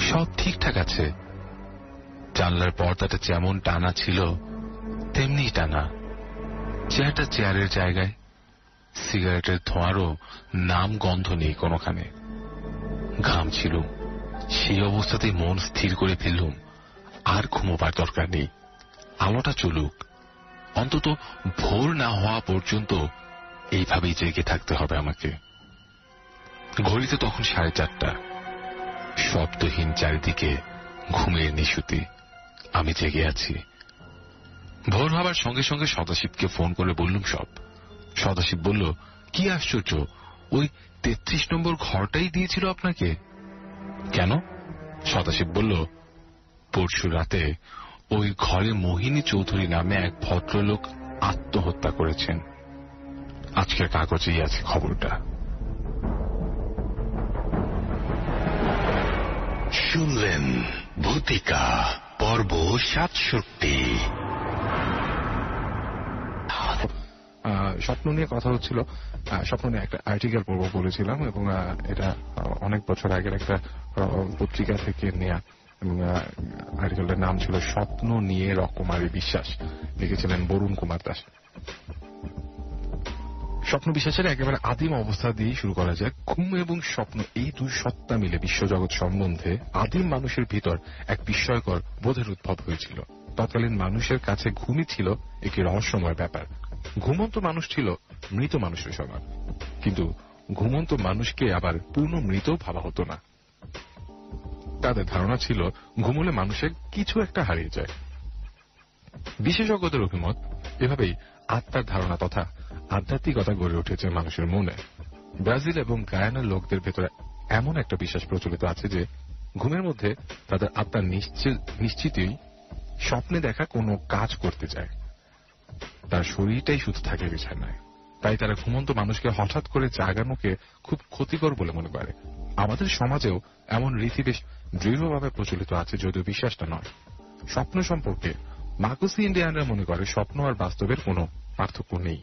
সব ঠিকঠাক আছে। জানলার পর্দাটা যেমন টানা ছিল তেমনি টানা। চেয়ারটা চেয়ারের জায়গায়। সিগারেটের ধোঁয়ারও নাম গন্ধ নেই কোনোখানে। ঘামছিলুম। সেই অবস্থাতেই মন স্থির করে ফেললুম আর ঘুমোবার দরকার নেই। আলোটা চলুক, অন্তত ভোর না হওয়া পর্যন্ত এইভাবেই জেগে থাকতে হবে আমাকে। ঘড়িতে তখন 4:30। শব্দহীন চারিদিকে ঘুমের নিশুতি। আমি জেগে আছি। ভোর হবার সঙ্গে সঙ্গে সদাশিবকে ফোন করে বললুম সব। সদাশিব বলল, কি আশ্চর্য, ওই 33 নম্বর ঘরটাই দিয়েছিল আপনাকে? কেন? সদাশিব বলল, পরশু রাতে ওই ঘরে মোহিনী চৌধুরী নামে এক ভদ্রলোক আত্মহত্যা করেছেন। আজকের কাগজেই আছে খবরটা। শুনলেন ভূতিকা পর্ব 67। স্বপ্ন নিয়ে কথা হচ্ছিল। স্বপ্ন নিয়ে একটা আর্টিকেল পড়বো বলেছিলাম এবং এটা অনেক বছর আগের একটা পত্রিকা থেকে নেয়া এবং আর্টিকেলটার নাম ছিল স্বপ্ন নিয়ে রকমারি বিশ্বাস, লিখেছিলেন বরুণ কুমার দাস। স্বপ্ন বিশ্বাসের একেবারে আদিম অবস্থা দিয়ে শুরু করা যায়। ঘুম এবং স্বপ্ন এই দুই সত্তা মিলে বিশ্বজগৎ সম্বন্ধে আদিম মানুষের ভিতর এক বিস্ময়কর বোধের উদ্ভব হয়েছিল। তৎকালীন মানুষের কাছে ঘুমই ছিল একটি রহস্যময় ব্যাপার। ঘুমন্ত মানুষ ছিল মৃত মানুষের সমান, কিন্তু ঘুমন্ত মানুষকে আবার পূর্ণ মৃত ভাবা হতো না। তাদের ধারণা ছিল ঘুমলে মানুষের কিছু একটা হারিয়ে যায়। বিশেষজ্ঞদের অভিমত, এভাবেই আত্মার ধারণা তথা আধ্যাত্মিকতা গড়ে উঠেছে মানুষের মনে। ব্রাজিল এবং গায়ানার লোকদের ভেতরে এমন একটা বিশ্বাস প্রচলিত আছে যে ঘুমের মধ্যে তাদের আত্মা নিশ্চিতই স্বপ্নে দেখা কোনো কাজ করতে যায়, তার শরীরটাই শুধু থাকে বিছানায়। তাই তারা ঘুমন্ত মানুষকে হঠাৎ করে জাগানোকে খুব ক্ষতিকর বলে মনে করে। আমাদের সমাজেও এমন রীতি বেশ দৃঢ়ভাবে প্রচলিত আছে, যদিও বিশ্বাসটা নয়। স্বপ্ন সম্পর্কে মার্কুসি ইন্ডিয়ানরা মনে করে স্বপ্ন আর বাস্তবের কোনো পার্থক্য নেই।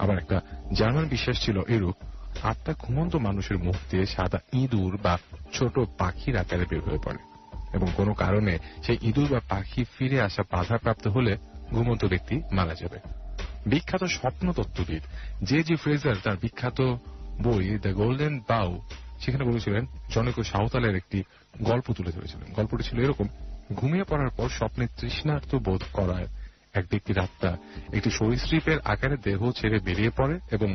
আবার একটা জার্মান বিশ্বাস ছিল এরূপ, আত্মা ঘুমন্ত মানুষের মুখ দিয়ে সাদা ইঁদুর বা ছোট পাখির আকারে বের হয়ে পড়ে এবং কোনো কারণে সেই ইঁদুর বা পাখি ফিরে আসা বাধাপ্রাপ্ত হলে ঘুমন্ত ব্যক্তি মারা যাবে। বিখ্যাত স্বপ্ন তত্ত্ববিদ জি ফ্রেজার তার বিখ্যাত বই দ্য গোল্ডেন বাউ সেখানে বলেছিলেন, জনৈক সাঁওতালের একটি গল্প তুলে ধরেছিলেন। গল্পটি ছিল এরকম: ঘুমিয়ে পড়ার পর স্বপ্নে তৃষ্ণার্ত বোধ করায় এক ব্যক্তির আত্মা একটি সরীসৃপের আকারে দেহ ছেড়ে বেরিয়ে পড়ে এবং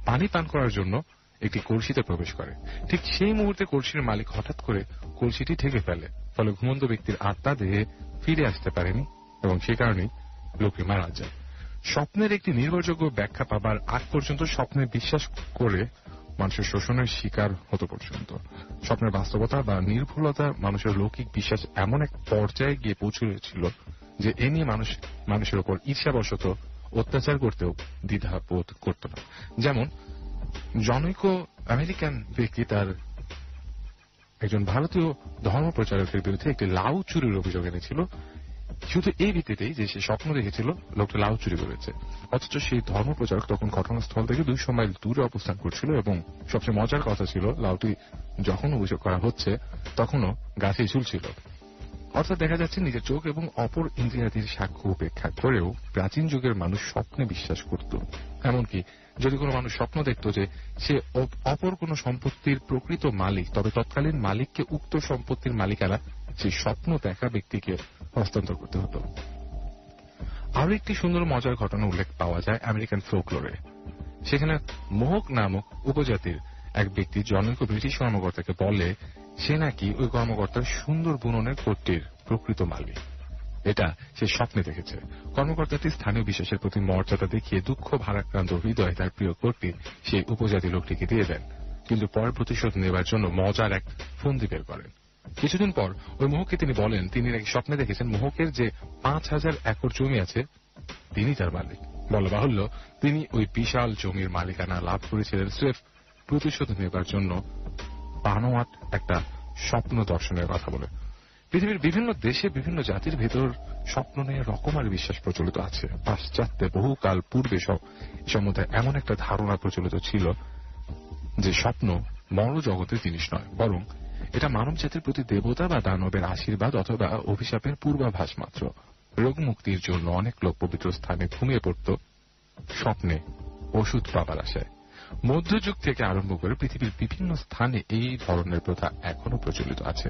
পানি পান করার জন্য একটি কলসিতে প্রবেশ করে। ঠিক সেই মুহূর্তে কলসির মালিক হঠাৎ করে কলসিটি ঢেকে ফেলে, ফলে ঘুমন্ত ব্যক্তির আত্মা দেহে ফিরে আসতে পারেনি এবং সে কারণেই লোকটি মারা যায়। স্বপ্নের একটি নির্ভরযোগ্য ব্যাখ্যা পাবার আগ পর্যন্ত স্বপ্নে বিশ্বাস করে মানুষের শোষণের শিকার হতে পর্যন্ত স্বপ্নের বাস্তবতা বা নির্ভুলতা মানুষের লৌকিক বিশ্বাস এমন এক পর্যায়ে গিয়ে পৌঁছেছিল যে এ নিয়ে মানুষের উপর ঈর্ষাবশত অত্যাচার করতেও দ্বিধা বোধ করত না। যেমন জনৈক আমেরিকান ব্যক্তি তার একজন ভারতীয় ধর্ম প্রচারকের বিরুদ্ধে একটি লাউ চুরির অভিযোগ এনেছিল, শুধু এই ভিত্তিতেই যে সে স্বপ্ন দেখেছিল লোকটা লাউ চুরি করেছে। অথচ সেই ধর্ম প্রচারক তখন ঘটনাস্থল থেকে 200 মাইল দূরে অবস্থান করছিল এবং সবচেয়ে মজার কথা ছিল লাউটি যখন অভিযোগ করা হচ্ছে তখনও গাছেই ঝুলছিল। অর্থাৎ দেখা যাচ্ছে নিজের চোখ এবং অপর ইন্দ্রিয়াদির সাক্ষ্য উপেক্ষা করেও প্রাচীন যুগের মানুষ স্বপ্নে বিশ্বাস করত। এমনকি যদি কোনো মানুষ স্বপ্ন দেখত যে সে অপর কোনো সম্পত্তির প্রকৃত মালিক, তবে তৎকালীন মালিককে উক্ত সম্পত্তির মালিকানা সেই স্বপ্ন দেখা ব্যক্তিকে হস্তান্তর করতে হতো। আরো একটি সুন্দর মজার ঘটনা উল্লেখ পাওয়া যায় আমেরিকান ফোকলোরে। সেখানে মোহক নামক উপজাতির এক ব্যক্তি জনৈক ব্রিটিশ কর্মকর্তাকে বলে সে নাকি ওই কর্মকর্তার সুন্দর বুননের কোটটির প্রকৃত মালিক। এটা সে স্বপ্নে দেখেছে। কর্মকর্তাটি স্থানীয় বিশ্বাসের প্রতি মর্যাদা দেখিয়ে দুঃখ ভারাক্রান্ত হৃদয়ে তার প্রিয় কোটটি সেই উপজাতি লোকটিকে দিয়ে দেন, কিন্তু পরে প্রতিশোধ নেবার জন্য মজার এক ফন্দি বের করেন। কিছুদিন পর ওই মোহককে তিনি বলেন তিনি নাকি স্বপ্নে দেখেছেন মোহকের যে 5000 একর জমি আছে তিনি তার মালিক। বলা বাহুল্য তিনি ওই বিশাল জমির মালিকানা লাভ করেছিলেন স্রেফ প্রতিশোধ নেবার জন্য বানোয়াট একটা স্বপ্ন দর্শনের কথা বলে। পৃথিবীর বিভিন্ন দেশে বিভিন্ন জাতির ভেতর স্বপ্ন নিয়ে রকমারি বিশ্বাস প্রচলিত আছে। পাশ্চাত্যে বহুকাল পূর্বে সম্বন্ধে এমন একটা ধারণা প্রচলিত ছিল যে স্বপ্ন মর জগতের জিনিস নয়, বরং এটা মানব জাতির প্রতি দেবতা বা দানবের আশীর্বাদ অথবা অভিশাপের পূর্বাভাস মাত্র। রোগ মুক্তির জন্য অনেক লোক পবিত্র স্থানে ঘুমিয়ে পড়ত স্বপ্নে ওষুধ পাবার আশায়। মধ্যযুগ থেকে আরম্ভ করে পৃথিবীর বিভিন্ন স্থানে এই ধরনের প্রথা এখনো প্রচলিত আছে।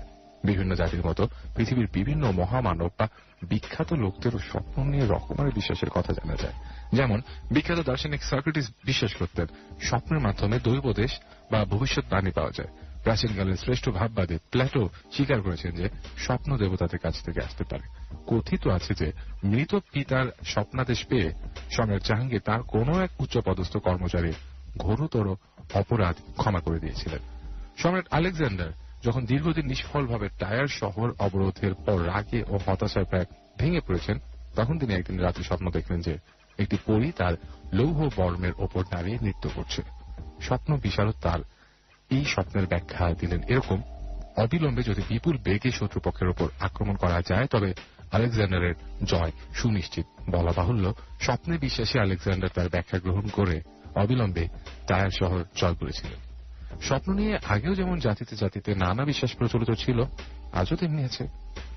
বিভিন্ন জাতির মতো পৃথিবীর বিভিন্ন মহামানব বা বিখ্যাত লোকদেরও স্বপ্ন নিয়ে রকমারি বিশ্বাসের কথা জানা যায়। যেমন বিখ্যাত দার্শনিক সক্রেটিস বিশ্বাস করতেন স্বপ্নের মাধ্যমে দৈবদেশ বা ভবিষ্যৎবাণী পাওয়া যায়। প্রাচীনকালের শ্রেষ্ঠ ভাববাদী প্লেটো স্বীকার করেছেন যে স্বপ্ন দেবতাদের কাছ থেকে আসতে পারে। কথিত আছে যে মৃত পিতার স্বপ্নাদেশ পেয়ে সম্রাট জাহাঙ্গীর তার কোন এক উচ্চপদস্থ কর্মচারীর ঘোরতর অপরাধ ক্ষমা করে দিয়েছিলেন। সম্রাট আলেকজান্ডার যখন দীর্ঘদিন নিষ্ফলভাবে টায়ার শহর অবরোধের পর রাগে ও হতাশায় প্রায় ভেঙে পড়েছেন, তখন তিনি একদিন রাতে স্বপ্ন দেখলেন যে একটি পরী তার লৌহ বর্মের ওপর দাঁড়িয়ে নৃত্য করছে। স্বপ্ন বিশারদ তার এই স্বপ্নের ব্যাখ্যা দিলেন এরকম, অবিলম্বে যদি বিপুল বেগে শত্রুপক্ষের উপর আক্রমণ করা যায় তবে আলেকজান্ডারের জয় সুনিশ্চিত। বলা বাহুল্য, স্বপ্নে বিশ্বাসী আলেকজান্ডার তার ব্যাখ্যা গ্রহণ করে অবিলম্বে টায়ার শহর জয় করেছিলেন। স্বপ্ন নিয়ে আগেও যেমন জাতিতে জাতিতে নানা বিশ্বাস প্রচলিত ছিল, আজও তেমনি আছে।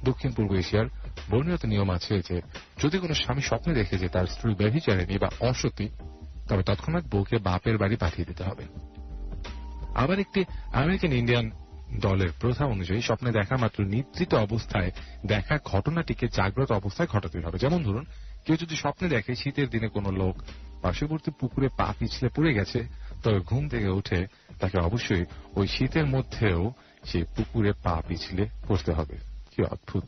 দক্ষিণ পূর্ব এশিয়ার বর্ণিত নিয়ম আছে যে যদি কোনো স্বামী স্বপ্নে দেখে যে তার স্ত্রী ব্যভিচারিণী বা অসতী, তবে তৎক্ষণাৎ বউকে বাপের বাড়ি পাঠিয়ে দিতে হবে। আবার একটি আমেরিকান ইন্ডিয়ান দলের প্রথা অনুযায়ী স্বপ্নে দেখা মাত্র নিদ্রিত অবস্থায় দেখা ঘটনাটিকে জাগ্রত অবস্থায় ঘটাতে হবে। যেমন ধরুন, কেউ যদি স্বপ্নে দেখে শীতের দিনে কোনো লোক পার্শ্ববর্তী পুকুরে পা পিছলে পড়ে গেছে, তবে ঘুম থেকে উঠে তাকে অবশ্যই ওই শীতের মধ্যেও সেই পুকুরে পা পিছলে পড়তে হবে। কি অদ্ভুত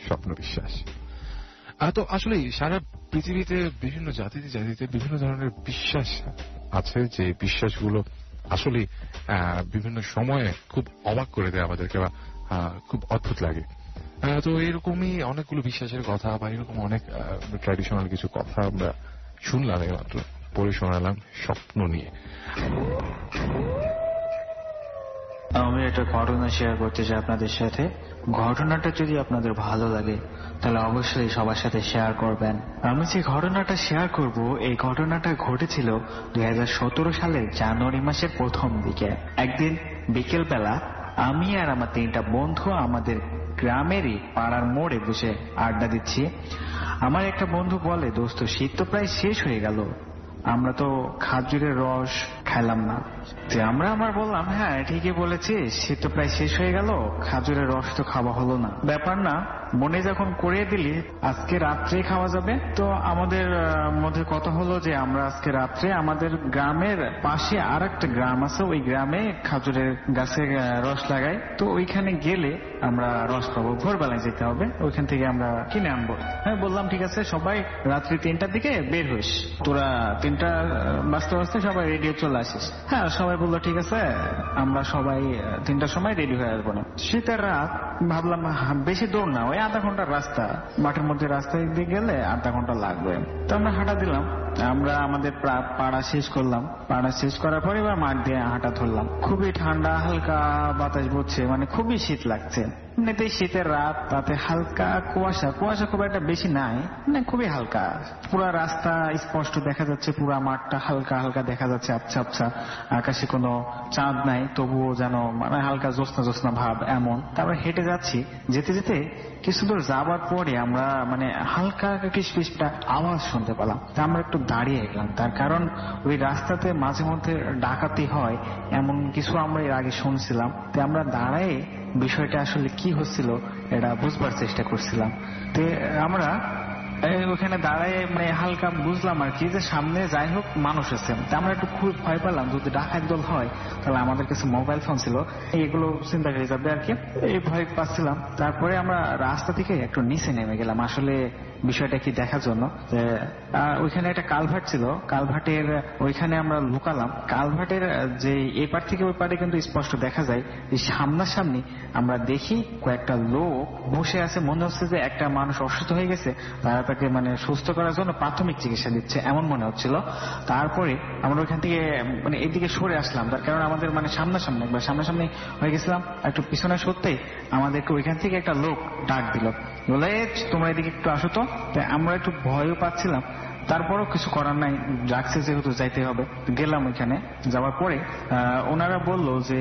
স্বপ্ন বিশ্বাস! তো আসলে সারা পৃথিবীতে বিভিন্ন জাতিতে জাতিতে বিভিন্ন ধরনের বিশ্বাস আছে, যে বিশ্বাসগুলো আসলে বিভিন্ন সময়ে খুব অবাক করে দেয় আমাদেরকে, বা খুব অদ্ভুত লাগে। তো এরকমই অনেকগুলো বিশ্বাসের কথা বা এরকম অনেক ট্র্যাডিশনাল কিছু কথা আমরা শুনলাম, এইমাত্র পড়ে শোনালাম স্বপ্ন নিয়ে। আমি একটা ঘটনা শেয়ার করতে চাই আপনাদের সাথে। ঘটনাটা যদি আপনাদের ভালো লাগে তাহলে অবশ্যই সবার সাথে শেয়ার করবেন। আমি যে ঘটনাটা শেয়ার করব, এই ঘটনাটা ঘটেছিল 2017 সালের জানুয়ারি মাসের প্রথম দিকে। একদিন বিকেল বেলা আমি আর আমার 3টা বন্ধু আমাদের গ্রামেরই পাড়ার মোড়ে বসে আড্ডা দিচ্ছি। আমার একটা বন্ধু বলে, দোস্ত শীত তো প্রায় শেষ হয়ে গেল, আমরা তো খাজুরের রস খাইলাম না। আমার বললাম, হ্যাঁ ঠিকই বলেছিস, শীত তো প্রায় শেষ হয়ে গেল, খাজুরের রস তো খাওয়া হলো না। ব্যাপার না, মনে যখন করিয়ে দিলি আজকে রাত্রে খাওয়া যাবে, তো আমাদের মধ্যে কথা হলো যে আমরা আজকে রাত্রে আমাদের গ্রামের পাশে আর একটা গ্রাম আছে, ওই গ্রামে খাজুরের গাছে রস লাগাই, তো ওইখানে গেলে আমরা রস পাবো। ভোরবেলায় যেতে হবে, ওইখান থেকে আমরা কিনে আনবো। হ্যাঁ বললাম, ঠিক আছে, সবাই রাত্রি 3টার দিকে বের হইস, তোরা 3টা বাজতে বাজতে সবাই রেডি চলে আসিস। হ্যাঁ সবাই বললো ঠিক আছে, আমরা সবাই 3টার সময় রেডি হয়ে আসবো না। শীতের রাত, ভাবলাম বেশি দূর না, ওই আধা ঘন্টার রাস্তা, মাঠের মধ্যে রাস্তায় দিয়ে গেলে আধা ঘন্টা লাগবে। তো আমরা হাঁটা দিলাম, আমরা আমাদের পাড়া শেষ করলাম। পাড়া শেষ করার পরে এবার মাঠ দিয়ে হাঁটা ধরলাম। খুবই ঠান্ডা, হালকা বাতাস বইছে, মানে খুবই শীত লাগছে। এমনিতেই শীতের রাত, তাতে হালকা কুয়াশা, কুয়াশা খুব একটা বেশি নাই, মানে খুবই হালকা। পুরো রাস্তা স্পষ্ট দেখা যাচ্ছে, পুরো মাঠটা হালকা হালকা দেখা যাচ্ছে, আবছা আবছা। আকাশে কোনো চাঁদ নাই, তবুও যেন মানে হালকা জ্যোৎস্না জ্যোৎস্না ভাব এমন। তারপরে হেঁটে যাচ্ছি, যেতে যেতে কিছু দূর যাবার পরে আমরা মানে হালকা কিসপিসটা আওয়াজ শুনতে পেলাম। তা আমরা একটু দাঁড়িয়ে গেলাম, তার কারণ ওই রাস্তাতে মাঝে মধ্যে ডাকাতি হয়, এমন কিছু আমরা এর আগে শুনছিলাম। তো আমরা দাঁড়ায় বিষয়টা আসলে কি হচ্ছিল এটা বুঝবার চেষ্টা করছিলাম। তো আমরা ওখানে দাঁড়ায় মানে হালকা বুঝলাম আর কি, যে সামনে যাই হোক মানুষ আছে। আমরা একটু খুব ভয় পেলাম, যদি ডাকাত দল হয় তাহলে আমাদের কাছে মোবাইল ফোন ছিল, এগুলো চিন্তা করে যাবে আর কি, এই ভয় পাচ্ছিলাম। তারপরে আমরা রাস্তা থেকে একটু নিচে নেমে গেলাম আসলে বিষয়টা কি দেখার জন্য। ওইখানে একটা কালভার্ট ছিল, কালভার্টের ওইখানে আমরা লুকালাম। কালভার্টের যে এপার থেকে ওই পারে কিন্তু স্পষ্ট দেখা যায়, এই সামনাসামনি আমরা দেখি কয়েকটা লোক বসে আছে, মনে হচ্ছে যে একটা মানুষ অসুস্থ হয়ে গেছে, তারা তাকে মানে সুস্থ করার জন্য প্রাথমিক চিকিৎসা দিচ্ছে এমন মনে হচ্ছিল। তারপরে আমরা ওইখান থেকে মানে এদিকে সরে আসলাম, তার কারণ আমাদের মানে সামনাসামনি একবার সামনাসামনি হয়ে গেছিলাম। একটু পিছনে সরতেই আমাদেরকে ওইখান থেকে একটা লোক ডাক দিল, বলে তোমরা এদিকে একটু আসো তো। আমরা একটু ভয়ও পাচ্ছিলাম, তারপরও কিছু করার নাই, ডাকছে যেহেতু যাইতে হবে। গেলাম ওইখানে, যাওয়ার পরে ওনারা বললো যে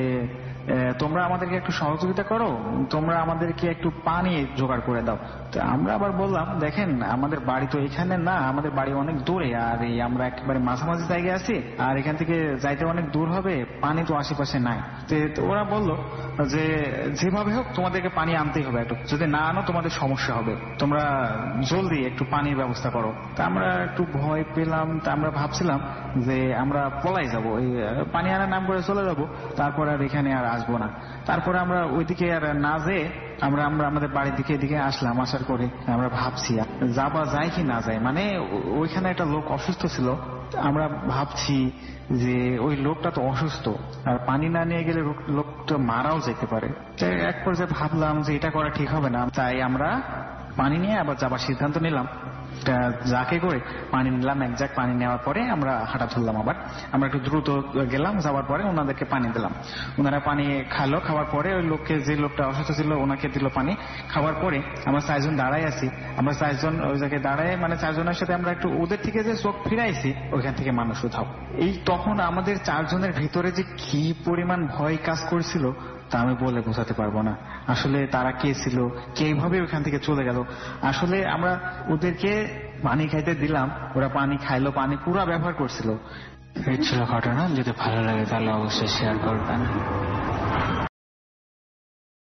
তোমরা আমাদেরকে একটু সহযোগিতা করো, তোমরা আমাদেরকে একটু পানি জোগাড় করে দাও। তো আমরা আবার বললাম, দেখেন আমাদের বাড়ি তো এখানে না, আমাদের বাড়ি অনেক দূরে, আর এই আমরা একেবারে মাঝামাঝি জায়গায় আছি, আর এখান থেকে যাইতে অনেক দূর হবে, পানি তো আশেপাশে নাই। তো ওরা বললো যে যেভাবে হোক তোমাদেরকে পানি আনতেই হবে, একটু যদি না আনো তোমাদের সমস্যা হবে, তোমরা জলদি একটু পানির ব্যবস্থা করো। তা আমরা একটু ভয় পেলাম, তা আমরা ভাবছিলাম যে আমরা পলাই যাবো, এই পানি আনার নাম করে চলে যাবো, তারপর আর এখানে আর আসবো না। তারপরে আমরা ওইদিকে আর না যেয়ে আমরা আমাদের বাড়ির দিকে এদিকে আসলাম। আসার পরে আমরা ভাবছি যাবা যায় কি না যায়, মানে ওইখানে একটা লোক অসুস্থ ছিল, আমরা ভাবছি যে ওই লোকটা তো অসুস্থ, আর পানি না নিয়ে গেলে লোকটা মারাও যেতে পারে। তাই এক পর্যায়ে ভাবলাম যে এটা করা ঠিক হবে না, তাই আমরা পানি নিয়ে আবার যাবার সিদ্ধান্ত নিলাম। যাকে করে পানি নিলাম, এক জাগ পানি নেওয়ার পরে আমরা হাঁটা ধরলাম। আবার আমরা একটু দ্রুত গেলাম, যাওয়ার পরে ওনাদেরকে পানি দিলাম। ওনারা পানি খালো, খাওয়ার পরে ওই লোককে, যে লোকটা অসুস্থ ছিল ওনাকে দিল পানি। খাওয়ার পরে আমরা 4 জন দাঁড়াই আছি, আমরা 4 জন ওই জায়গায় দাঁড়ায়, মানে 4 জনের সাথে আমরা একটু ওদের থেকে যে চোখ ফিরাইছি ওইখান থেকে মানুষ উঠাও। এই তখন আমাদের 4 জনের ভিতরে যে কি পরিমাণ ভয় কাজ করছিল তা আমি বলে বোঝাতে পারবো না। আসলে তারা কে ছিল, কিভাবে ওখান থেকে চলে গেল। আসলে আমরা ওদেরকে পানি খাইতে দিলাম, ওরা পানি খাইলো, পানি পুরো ব্যবহার করছিল। এই ছিল ঘটনা। যদি ভালো লাগে তাহলে অবশ্যই শেয়ার করবেন।